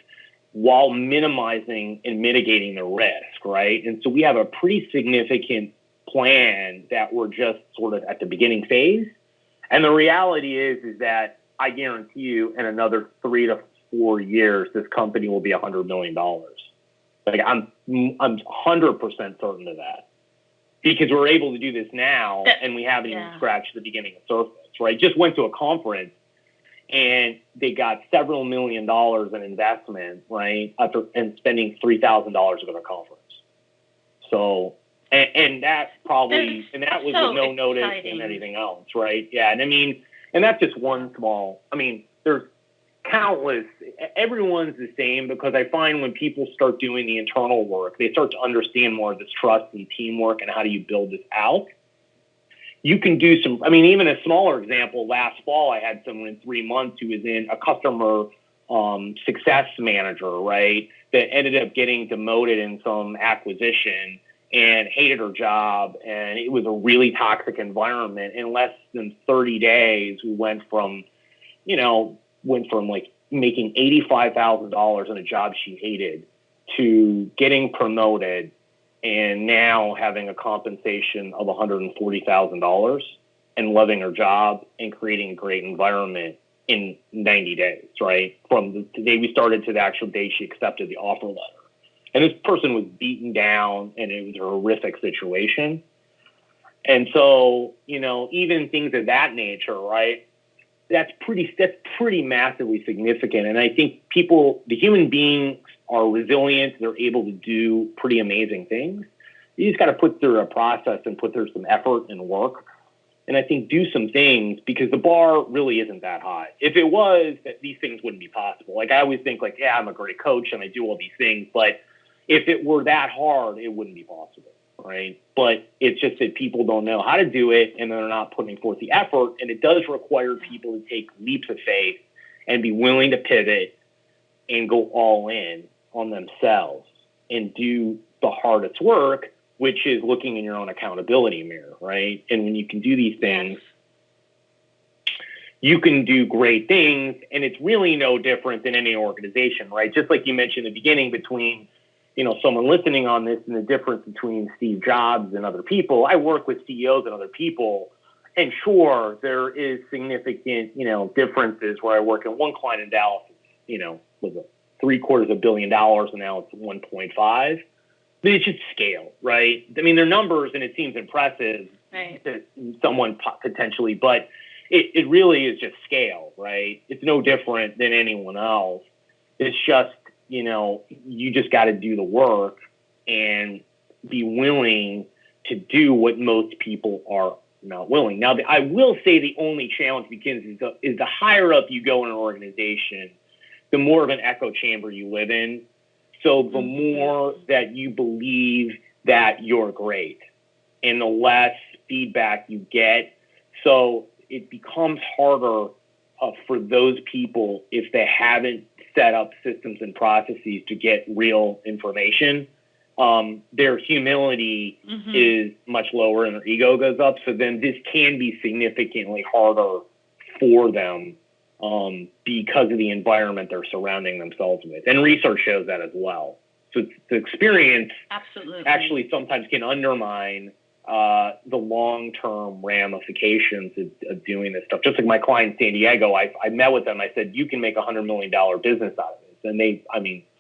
while minimizing and mitigating the risk, right? And so we have a pretty significant plan that we're just sort of at the beginning phase. And the reality is that I guarantee you in another 3 to 4 years, this company will be $100 million. Like I'm 100% certain of that, because we're able to do this now, and we haven't even scratched the beginning of surface, right? Just went to a conference and they got several $1 million in investment, right? And spending $3,000 at a conference. So, and that probably, and that was with no notice and anything else, right? Yeah. And I mean, and that's just one small, there's countless, everyone's the same, because I find when people start doing the internal work, they start to understand more of this trust and teamwork and how do you build this out. You can do some, even a smaller example, last fall, I had someone in 3 months who was in a customer success manager, right, that ended up getting demoted in some acquisition and hated her job. And it was a really toxic environment. In less than 30 days, we went from like making $85,000 in a job she hated to getting promoted and now having a compensation of $140,000 and loving her job and creating a great environment in 90 days, right? From the day we started to the actual day she accepted the offer letter. And this person was beaten down, and it was a horrific situation. And so, even things of that nature, right? That's pretty massively significant. And I think the human beings are resilient. They're able to do pretty amazing things. You just got to put through a process and put through some effort and work. And I think do some things, because the bar really isn't that high. If it was, that these things wouldn't be possible. Like I always think I'm a great coach and I do all these things, but if it were that hard, it wouldn't be possible. Right. But it's just that people don't know how to do it, and they're not putting forth the effort. And it does require people to take leaps of faith and be willing to pivot and go all in on themselves and do the hardest work, which is looking in your own accountability mirror. Right. And when you can do these things, you can do great things. And it's really no different than any organization. Right. Just like you mentioned in the beginning, between someone listening on this and the difference between Steve Jobs and other people. I work with CEOs and other people, and sure, there is significant, differences where I work in one client in Dallas, was $750 million, and now it's 1.5. But it's just scale, right? They're numbers, and it seems impressive to someone potentially, but it really is just scale, right? It's no different than anyone else. It's just, you just got to do the work and be willing to do what most people are not willing. Now, I will say the only challenge begins is the higher up you go in an organization, the more of an echo chamber you live in. So the more that you believe that you're great and the less feedback you get. So it becomes harder for those people if they haven't set up systems and processes to get real information. Their humility is much lower and their ego goes up. So then this can be significantly harder for them because of the environment they're surrounding themselves with. And research shows that as well. So the experience actually sometimes can undermine the long-term ramifications of doing this stuff. Just like my client in San Diego, I met with them. I said, you can make $100 million business out of this. And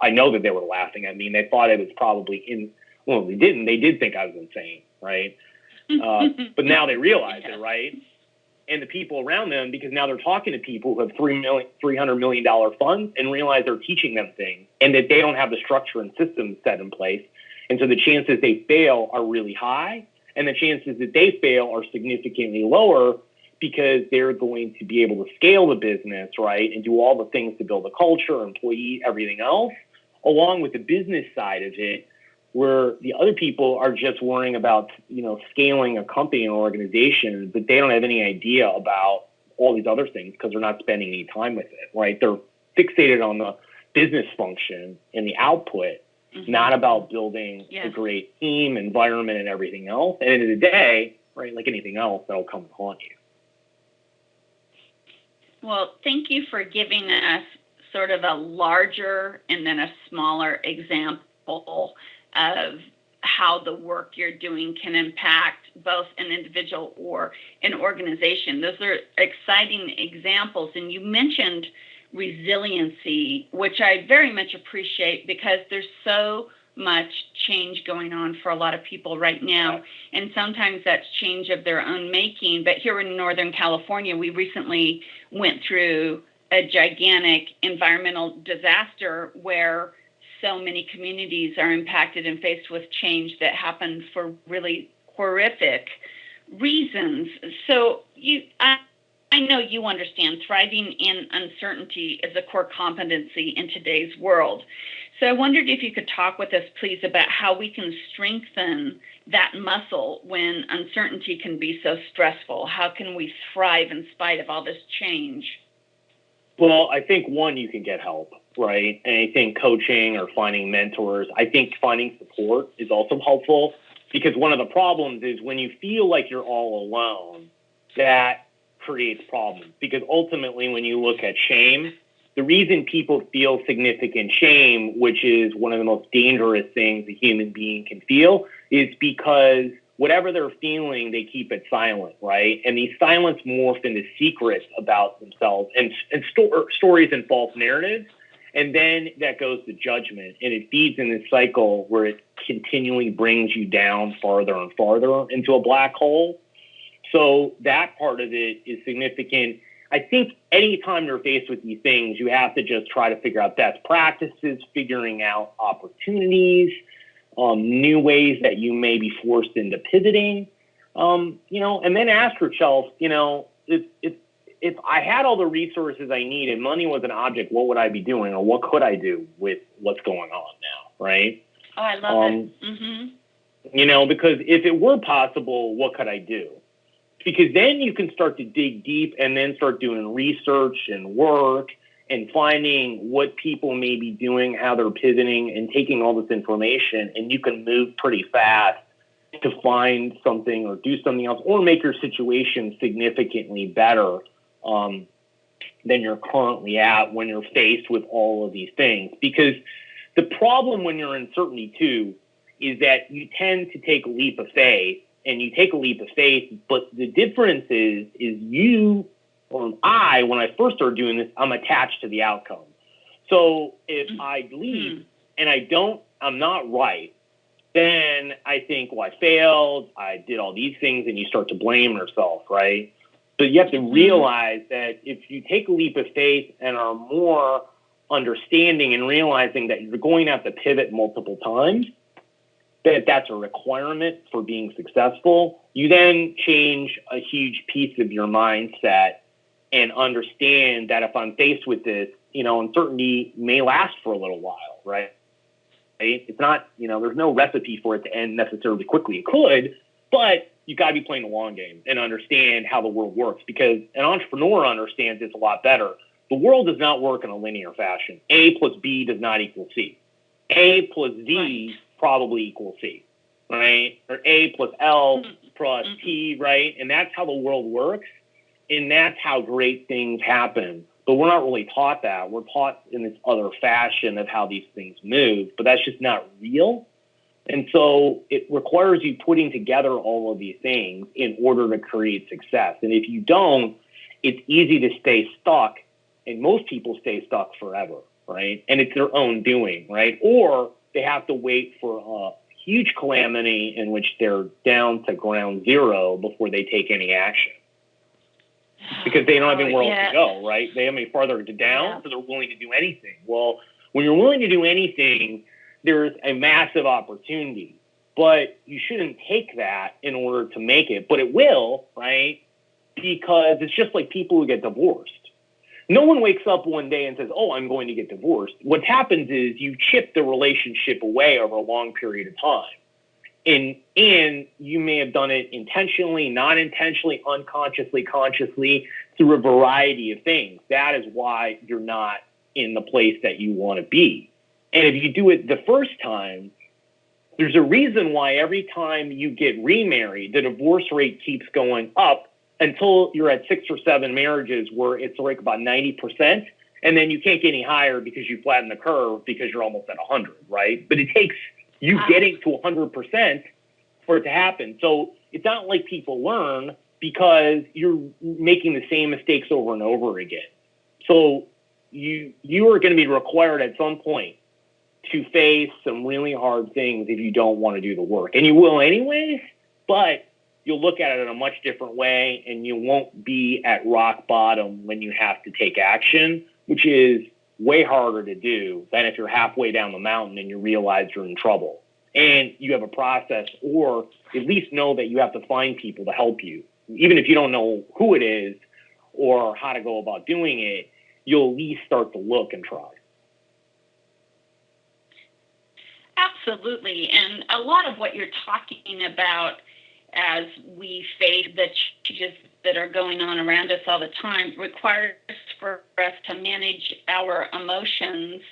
I know that they were laughing at me. And they thought it was probably they didn't. They did think I was insane, right? But now they realize it, right? And the people around them, because now they're talking to people who have $300 million funds and realize they're teaching them things and that they don't have the structure and systems set in place. And so the chances they fail are really high. And the chances that they fail are significantly lower because they're going to be able to scale the business, right, and do all the things to build a culture, employees, everything else, along with the business side of it, where the other people are just worrying about, scaling a company or organization, but they don't have any idea about all these other things because they're not spending any time with it, right? They're fixated on the business function and the output, not about building a great team, environment, and everything else. And at the end of the day, right, like anything else, that'll come and haunt you. Well, thank you for giving us sort of a larger and then a smaller example of how the work you're doing can impact both an individual or an organization. Those are exciting examples. And you mentioned resiliency, which I very much appreciate because there's so much change going on for a lot of people right now. And sometimes that's change of their own making. But here in Northern California, we recently went through a gigantic environmental disaster where so many communities are impacted and faced with change that happened for really horrific reasons. So I know you understand thriving in uncertainty is a core competency in today's world. So I wondered if you could talk with us, please, about how we can strengthen that muscle when uncertainty can be so stressful. How can we thrive in spite of all this change? Well, I think, one, you can get help, right? And I think coaching or finding mentors, I think finding support is also helpful because one of the problems is when you feel like you're all alone, that creates problems. Because ultimately, when you look at shame, the reason people feel significant shame, which is one of the most dangerous things a human being can feel, is because whatever they're feeling, they keep it silent, right? And these silence morph into secrets about themselves and stories and false narratives. And then that goes to judgment, and it feeds in this cycle where it continually brings you down farther and farther into a black hole. So that part of it is significant. I think anytime you're faced with these things, you have to just try to figure out best practices, figuring out opportunities, new ways that you may be forced into pivoting, and then ask yourself, if I had all the resources I need and money was an object, what would I be doing, or what could I do with what's going on now, right? Oh, I love it. Because if it were possible, what could I do? Because then you can start to dig deep and then start doing research and work and finding what people may be doing, how they're pivoting, and taking all this information, and you can move pretty fast to find something or do something else or make your situation significantly better than you're currently at when you're faced with all of these things. Because the problem when you're in uncertainty too is that you tend to take a leap of faith, and you take a leap of faith, but the difference is you or I, when I first started doing this, I'm attached to the outcome. So if I leap and I'm not right, then I think, well, I failed, I did all these things, and you start to blame yourself, right? So you have to realize that if you take a leap of faith and are more understanding and realizing that you're going to have to pivot multiple times, that's a requirement for being successful, you then change a huge piece of your mindset and understand that if I'm faced with this, uncertainty may last for a little while, right? It's not, there's no recipe for it to end necessarily quickly. It could, but you got to be playing the long game and understand how the world works, because an entrepreneur understands this a lot better. The world does not work in a linear fashion. A plus B does not equal C. A plus Z probably equals C, right? Or A plus L plus T, right? And that's how the world works. And that's how great things happen. But we're not really taught that. We're taught in this other fashion of how these things move, but that's just not real. And so it requires you putting together all of these things in order to create success. And if you don't, it's easy to stay stuck. And most people stay stuck forever, right? And it's their own doing, right? Or they have to wait for a huge calamity in which they're down to ground zero before they take any action. Because they don't have anywhere else to go, right? They have any farther to down, so they're willing to do anything. Well, when you're willing to do anything, there's a massive opportunity. But you shouldn't take that in order to make it. But it will, right? Because it's just like people who get divorced. No one wakes up one day and says, oh, I'm going to get divorced. What happens is you chip the relationship away over a long period of time. And you may have done it intentionally, not intentionally, unconsciously, consciously, through a variety of things. That is why you're not in the place that you want to be. And if you do it the first time, there's a reason why every time you get remarried, the divorce rate keeps going up until you're at 6 or 7 marriages where it's like about 90%. And then you can't get any higher because you flatten the curve because you're almost at 100, right? But it takes you getting to 100% for it to happen. So it's not like people learn because you're making the same mistakes over and over again. So you are going to be required at some point to face some really hard things if you don't want to do the work. And you will anyways, but you'll look at it in a much different way, and you won't be at rock bottom when you have to take action, which is way harder to do than if you're halfway down the mountain and you realize you're in trouble. And you have a process, or at least know that you have to find people to help you. Even if you don't know who it is or how to go about doing it, you'll at least start to look and try. Absolutely. And a lot of what you're talking about as we face the changes that are going on around us all the time requires for us to manage our emotions.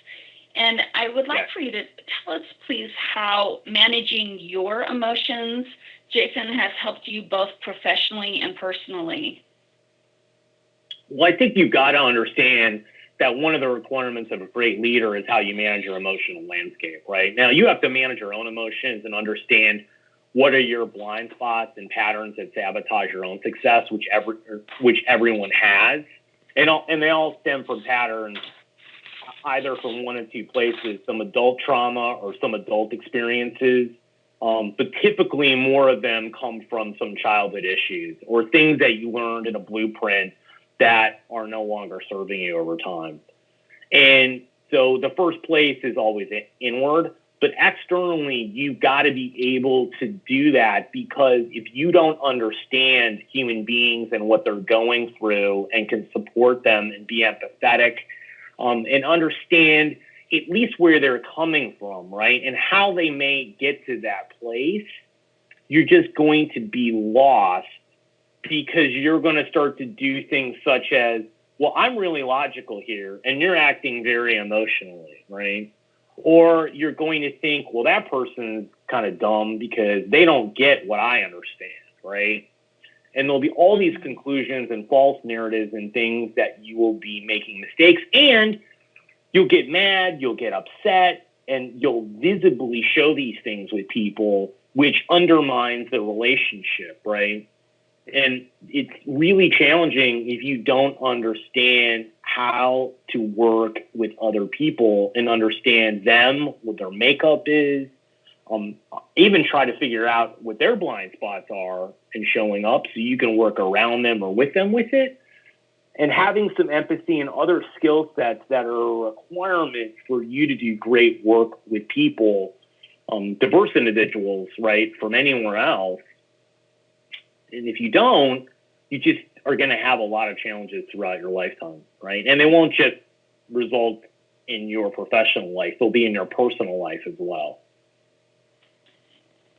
And I would like for you to tell us, please, how managing your emotions, Jason, has helped you both professionally and personally. Well, I think you've got to understand that one of the requirements of a great leader is how you manage your emotional landscape, right? Now, you have to manage your own emotions and understand what are your blind spots and patterns that sabotage your own success, which everyone has. And they all stem from patterns, either from one of two places, some adult trauma or some adult experiences. But typically more of them come from some childhood issues or things that you learned in a blueprint that are no longer serving you over time. And so the first place is always inward, but externally, you've got to be able to do that, because if you don't understand human beings and what they're going through and can support them and be empathetic, and understand at least where they're coming from, right, and how they may get to that place, you're just going to be lost, because you're going to start to do things such as, well, I'm really logical here, and you're acting very emotionally, right? Or you're going to think, well, that person's kind of dumb because they don't get what I understand, right? And there'll be all these conclusions and false narratives and things that you will be making mistakes, and you'll get mad, you'll get upset, and you'll visibly show these things with people, which undermines the relationship, right? And it's really challenging if you don't understand how to work with other people and understand them, what their makeup is, even try to figure out what their blind spots are and showing up so you can work around them or with them with it. And having some empathy and other skill sets that are a requirement for you to do great work with people, diverse individuals, right, from anywhere else. And if you don't, you just are going to have a lot of challenges throughout your lifetime, right? And they won't just result in your professional life. They'll be in your personal life as well.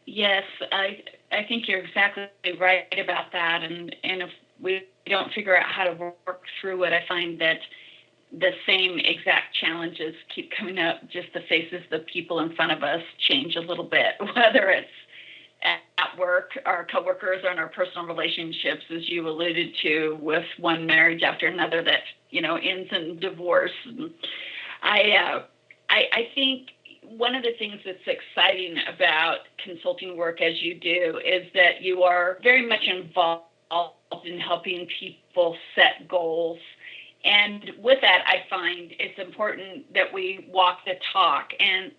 Yes, I think you're exactly right about that. And if we don't figure out how to work through it, I find that the same exact challenges keep coming up. Just the faces of the people in front of us change a little bit, whether it's at work, our coworkers, or in our personal relationships, as you alluded to, with one marriage after another that ends in divorce. I think one of the things that's exciting about consulting work as you do is that you are very much involved in helping people set goals. And with that, I find it's important that we walk the talk. And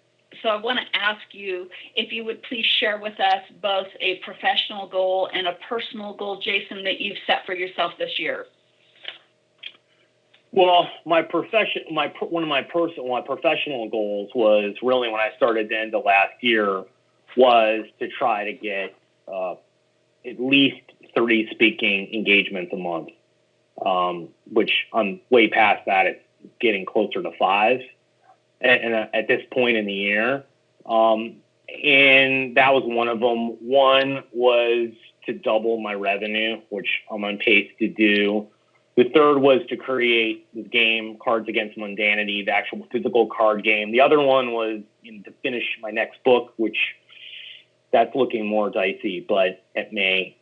so I want to ask you if you would please share with us both a professional goal and a personal goal, Jason, that you've set for yourself this year. Well, my professional goals was really, when I started the end of last year, was to try to get at least 30 speaking engagements a month, which I'm way past that. It's getting closer to 5 and at this point in the year. And that was one of them. One was to double my revenue, which I'm on pace to do. The third was to create this game, Cards Against Mundanity, the actual physical card game. The other one was to finish my next book, which that's looking more dicey, but it may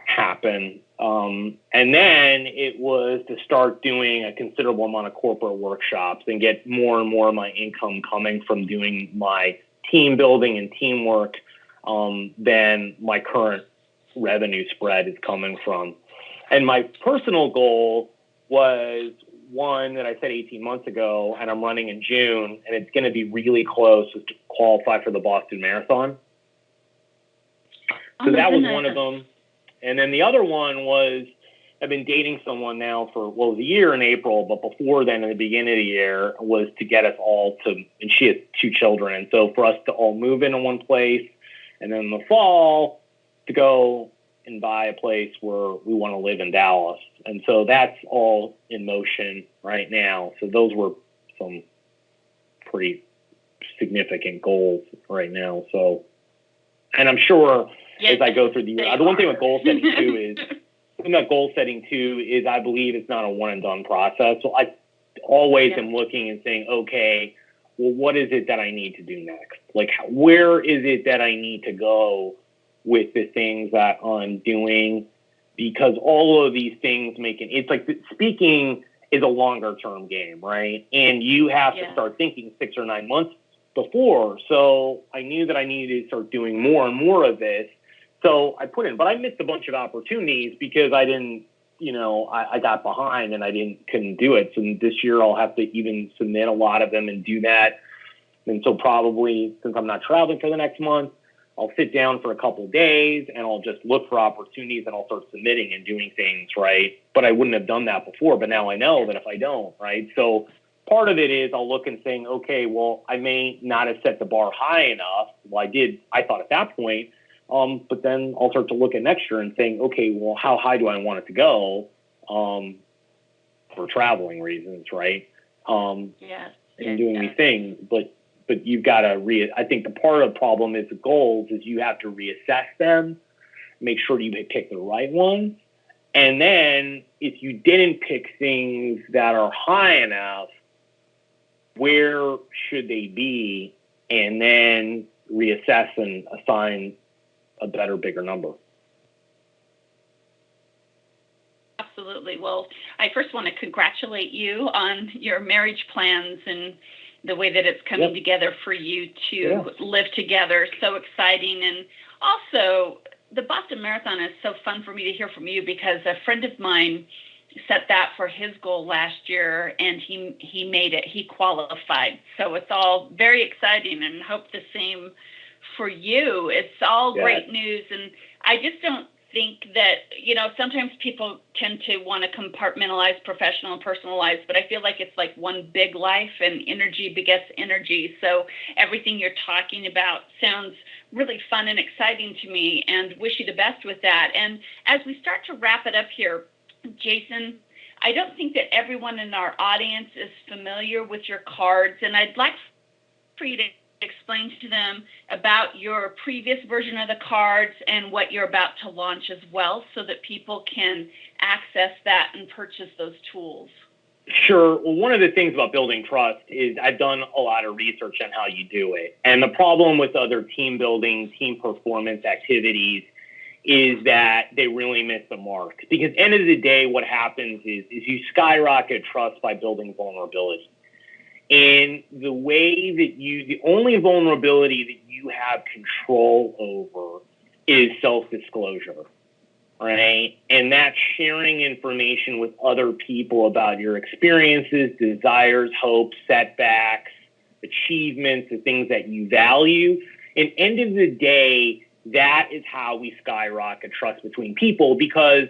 happen. And then it was to start doing a considerable amount of corporate workshops and get more and more of my income coming from doing my team building and teamwork than my current revenue spread is coming from. And my personal goal was one that I said 18 months ago, and I'm running in June, and it's going to be really close, is to qualify for the Boston Marathon. So that was one of them. And then the other one was, I've been dating someone now for, well, it was a year in April, but before then, in the beginning of the year, was to get us all to, and she has 2 children. And so for us to all move into one place, and then in the fall to go and buy a place where we want to live in Dallas. And so that's all in motion right now. So those were some pretty significant goals right now. So, and I'm sure as I go through the year, the one thing with goal setting too is I believe it's not a one and done process. So I always am looking and saying, okay, well, what is it that I need to do next? Like, where is it that I need to go with the things that I'm doing? Because all of these things it's like speaking is a longer term game, right? And you have to start thinking 6 or 9 months before. So I knew that I needed to start doing more and more of this. So I put in, but I missed a bunch of opportunities because I didn't, I got behind and couldn't do it. So this year I'll have to even submit a lot of them and do that. And so probably, since I'm not traveling for the next month, I'll sit down for a couple of days and I'll just look for opportunities and I'll start submitting and doing things, right? But I wouldn't have done that before, but now I know that if I don't, right? So part of it is I'll look and saying, okay, well, I may not have set the bar high enough. Well, I thought at that point, but then I'll start to look at next year and saying, okay, well, how high do I want it to go for traveling reasons, right? And doing these things, but you've got to I think the part of the problem is the goals is you have to reassess them, make sure you pick the right ones. And then if you didn't pick things that are high enough, where should they be? And then reassess and assign a better, bigger number. Absolutely. Well, I first want to congratulate you on your marriage plans and the way that it's coming together for you to live together. So exciting. And also, the Boston Marathon is so fun for me to hear from you because a friend of mine set that for his goal last year and he made it. He qualified. So it's all very exciting, and hope the same for you. It's all Yeah. great news. And I just don't think that, sometimes people tend to want to compartmentalize professional and personal lives, but I feel like it's like one big life, and energy begets energy. So everything you're talking about sounds really fun and exciting to me, and wish you the best with that. And as we start to wrap it up here, Jason, I don't think that everyone in our audience is familiar with your cards, and I'd like for you to explain to them about your previous version of the cards and what you're about to launch as well, so that people can access that and purchase those tools. Sure. Well, one of the things about building trust is I've done a lot of research on how you do it. And the problem with other team building, team performance activities is that they really miss the mark. Because at the end of the day, what happens is you skyrocket trust by building vulnerability. And the way that the only vulnerability that you have control over is self-disclosure, right? And that's sharing information with other people about your experiences, desires, hopes, setbacks, achievements, the things that you value. And end of the day, that is how we skyrocket trust between people, because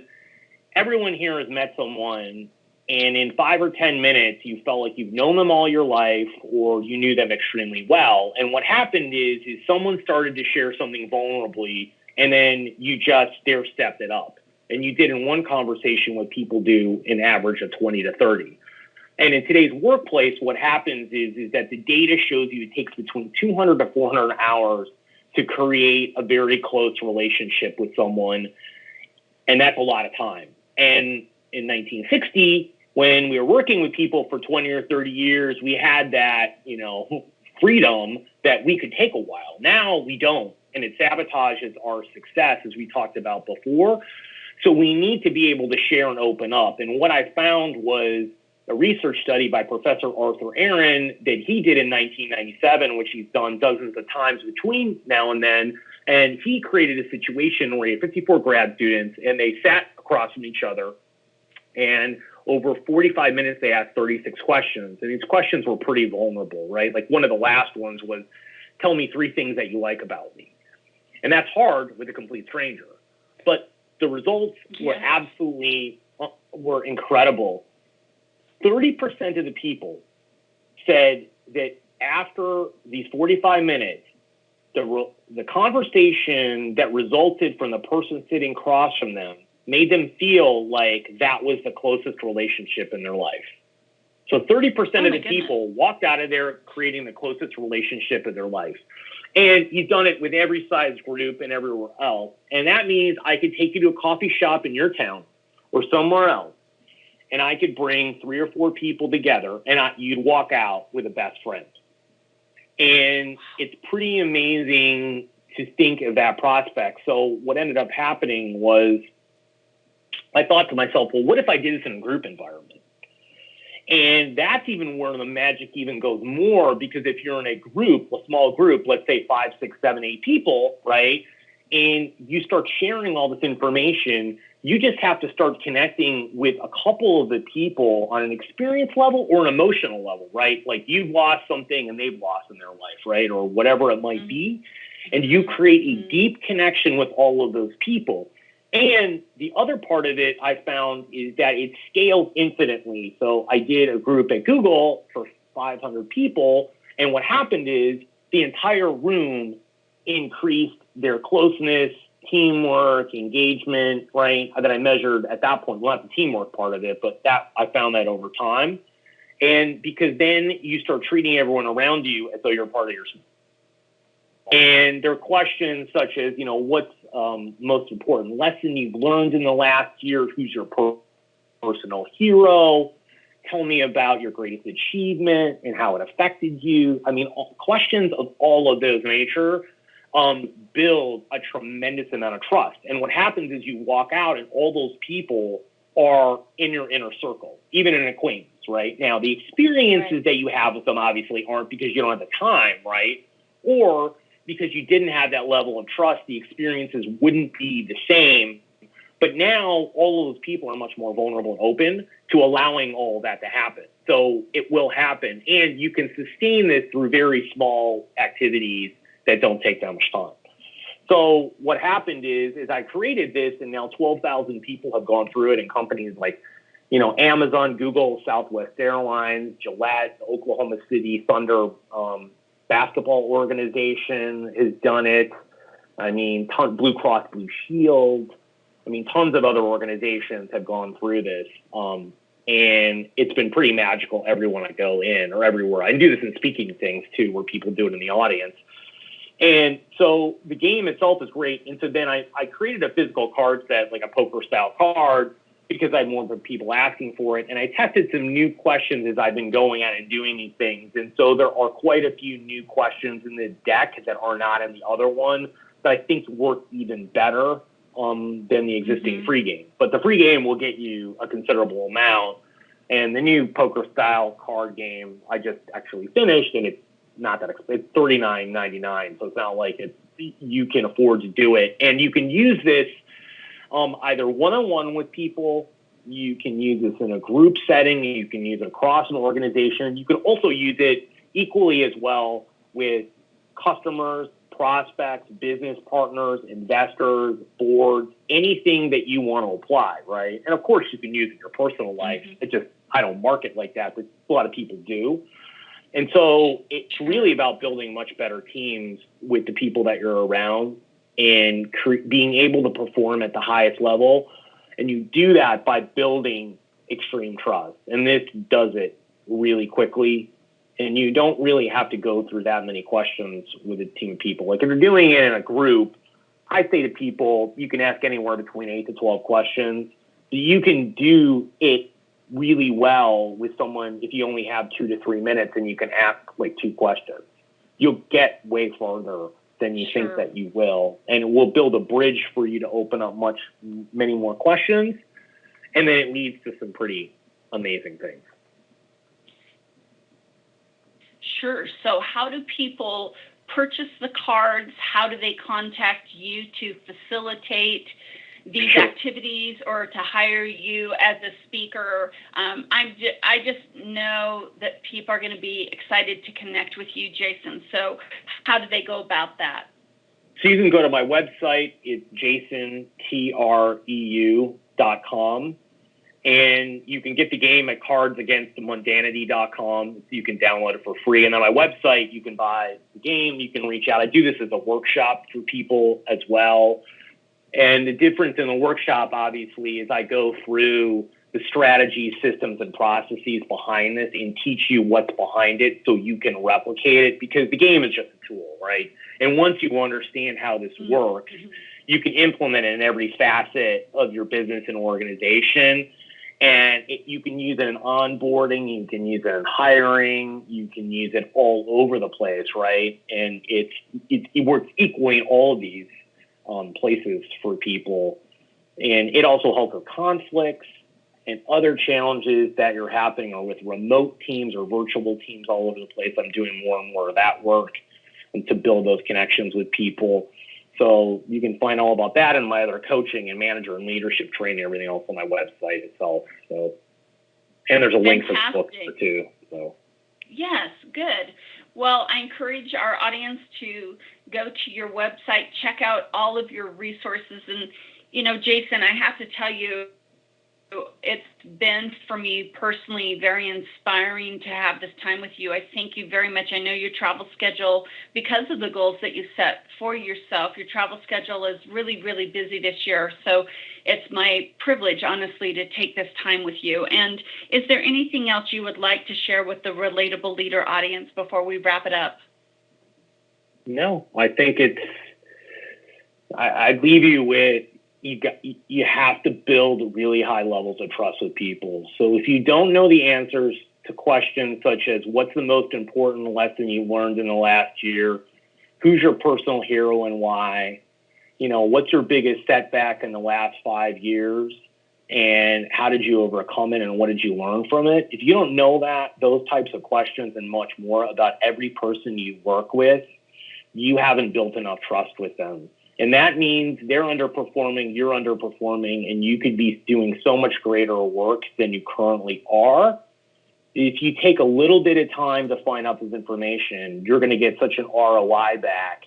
everyone here has met someone and in 5 or 10 minutes, you felt like you've known them all your life, or you knew them extremely well. And what happened is someone started to share something vulnerably, and then you just stair-stepped it up. And you did in one conversation what people do an average of 20 to 30. And in today's workplace, what happens is that the data shows you it takes between 200 to 400 hours to create a very close relationship with someone. And that's a lot of time. And in 1960, when we were working with people for 20 or 30 years, we had that, freedom that we could take a while. Now we don't, and it sabotages our success, as we talked about before. So we need to be able to share and open up. And what I found was a research study by Professor Arthur Aaron that he did in 1997, which he's done dozens of times between now and then. And he created a situation where he had 54 grad students, and they sat across from each other. And over 45 minutes, they asked 36 questions. And these questions were pretty vulnerable, right? Like one of the last ones was, tell me 3 things that you like about me. And that's hard with a complete stranger. But the results were incredible. 30% of the people said that after these 45 minutes, the conversation that resulted from the person sitting across from them made them feel like that was the closest relationship in their life. So 30% of the people walked out of there creating the closest relationship of their life. And you've done it with every size group and everywhere else. And that means I could take you to a coffee shop in your town or somewhere else, and I could bring 3 or 4 people together, and you'd walk out with a best friend. And it's pretty amazing to think of that prospect. So what ended up happening was I thought to myself, well, what if I did this in a group environment? And that's even where the magic even goes more, because if you're in a group, a small group, let's say 5, 6, 7, 8 people, right? And you start sharing all this information, you just have to start connecting with a couple of the people on an experience level or an emotional level, right? Like you've lost something and they've lost in their life, right? Or whatever it might be. And you create a deep connection with all of those people. And the other part of it I found is that it scales infinitely. So I did a group at Google for 500 people. And what happened is the entire room increased their closeness, teamwork, engagement, right? That I measured at that point. Well, not the teamwork part of it, but that I found that over time. And because then you start treating everyone around you as though you're a part of your team. And there are questions such as, what's most important lesson you've learned in the last year? Who's your personal hero? Tell me about your greatest achievement and how it affected you. I mean, questions of all of those nature build a tremendous amount of trust. And what happens is you walk out and all those people are in your inner circle, even an acquaintance, right? Now, the experiences that you have with them obviously aren't because you don't have the time, right? Or because you didn't have that level of trust, the experiences wouldn't be the same. But now all of those people are much more vulnerable and open to allowing all of that to happen. So it will happen. And you can sustain this through very small activities that don't take that much time. So what happened is I created this, and now 12,000 people have gone through it, and companies like, Amazon, Google, Southwest Airlines, Gillette, Oklahoma City Thunder basketball organization has done it. I mean, Blue Cross Blue Shield. I mean, tons of other organizations have gone through this. And it's been pretty magical everyone I go in or everywhere. I do this in speaking things too, where people do it in the audience. And so the game itself is great. And so then I created a physical card set, like a poker style card, because I had more people asking for it. And I tested some new questions as I've been going out and doing these things. And so there are quite a few new questions in the deck that are not in the other one that I think work even better than the existing free game. But the free game will get you a considerable amount. And the new poker style card game I just actually finished, and it's not that expensive. It's $39.99, so it's not like you can afford to do it. And you can use this either one-on-one with people. You can use this in a group setting. You can use it across an organization. You can also use it equally as well with customers, prospects, business partners, investors, boards, anything that you want to apply, right? And of course, you can use it in your personal life. It just, I don't market like that, but a lot of people do. And so it's really about building much better teams with the people that you're around and being able to perform at the highest level. And you do that by building extreme trust. And this does it really quickly. And you don't really have to go through that many questions with a team of people. Like if you're doing it in a group, I say to people, you can ask anywhere between 8 to 12 questions. You can do it really well with someone if you only have 2 to 3 minutes and you can ask like 2 questions. You'll get way farther than you think that you will. And it will build a bridge for you to open up many more questions. And then it leads to some pretty amazing things. Sure. So how do people purchase the cards? How do they contact you to facilitate these activities or to hire you as a speaker? I just know that people are going to be excited to connect with you, Jason. So how do they go about that? So you can go to my website. It's jasontreu.com. And you can get the game at cardsagainstthemundanity.com. You can download it for free. And on my website, you can buy the game. You can reach out. I do this as a workshop for people as well. And the difference in the workshop, obviously, is I go through the strategies, systems, and processes behind this and teach you what's behind it so you can replicate it, because the game is just a tool, right? And once you understand how this works, you can implement it in every facet of your business and organization. And you can use it in onboarding, you can use it in hiring, you can use it all over the place, right? And it works equally in all of these places for people. And it also helps with conflicts and other challenges that are happening, or with remote teams or virtual teams all over the place. I'm doing more and more of that work and to build those connections with people. So you can find all about that and my other coaching and manager and leadership training, everything else on my website itself. So, and there's a link for the book there too. So. Yes, good. Well, I encourage our audience to go to your website, check out all of your resources. And, Jason, I have to tell you, it's been for me personally very inspiring to have this time with you. I thank you very much. I know your travel schedule, because of the goals that you set for yourself, your travel schedule is really, really busy this year. So it's my privilege, honestly, to take this time with you. And is there anything else you would like to share with the Relatable Leader audience before we wrap it up? No, I think I'd leave you with, you have to build really high levels of trust with people. So if you don't know the answers to questions such as what's the most important lesson you learned in the last year, who's your personal hero and why, what's your biggest setback in the last 5 years, and how did you overcome it and what did you learn from it? If you don't know those types of questions and much more about every person you work with, you haven't built enough trust with them. And that means they're underperforming, you're underperforming, and you could be doing so much greater work than you currently are. If you take a little bit of time to find out this information, you're going to get such an ROI back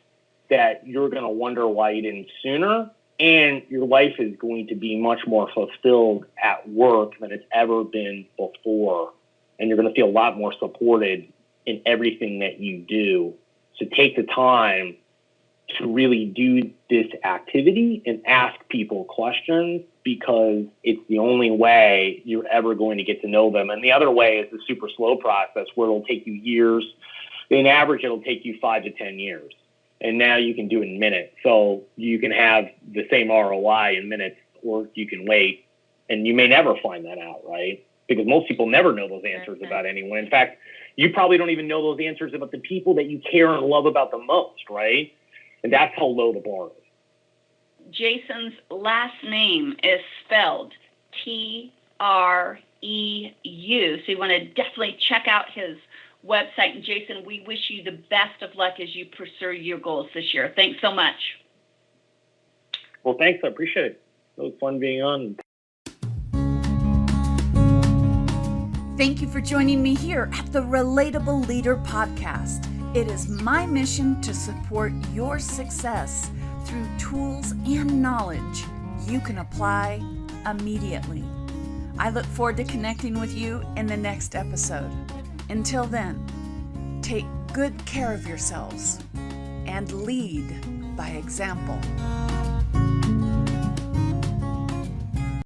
that you're going to wonder why you didn't sooner. And your life is going to be much more fulfilled at work than it's ever been before. And you're going to feel a lot more supported in everything that you do. So take the time to really do this activity and ask people questions, because it's the only way you're ever going to get to know them. And the other way is the super slow process, where it'll take you years. In average, it'll take you 5 to 10 years. And now you can do it in minutes. So you can have the same ROI in minutes, or you can wait. And you may never find that out, right? Because most people never know those answers about anyone. In fact, you probably don't even know those answers about the people that you care and love about the most, right? And that's how low the bar is. Jason's last name is spelled Treu. So you want to definitely check out his website. And Jason, we wish you the best of luck as you pursue your goals this year. Thanks so much. Well, thanks. I appreciate it. It was fun being on. Thank you for joining me here at the Relatable Leader podcast. It is my mission to support your success through tools and knowledge you can apply immediately. I look forward to connecting with you in the next episode. Until then, take good care of yourselves and lead by example.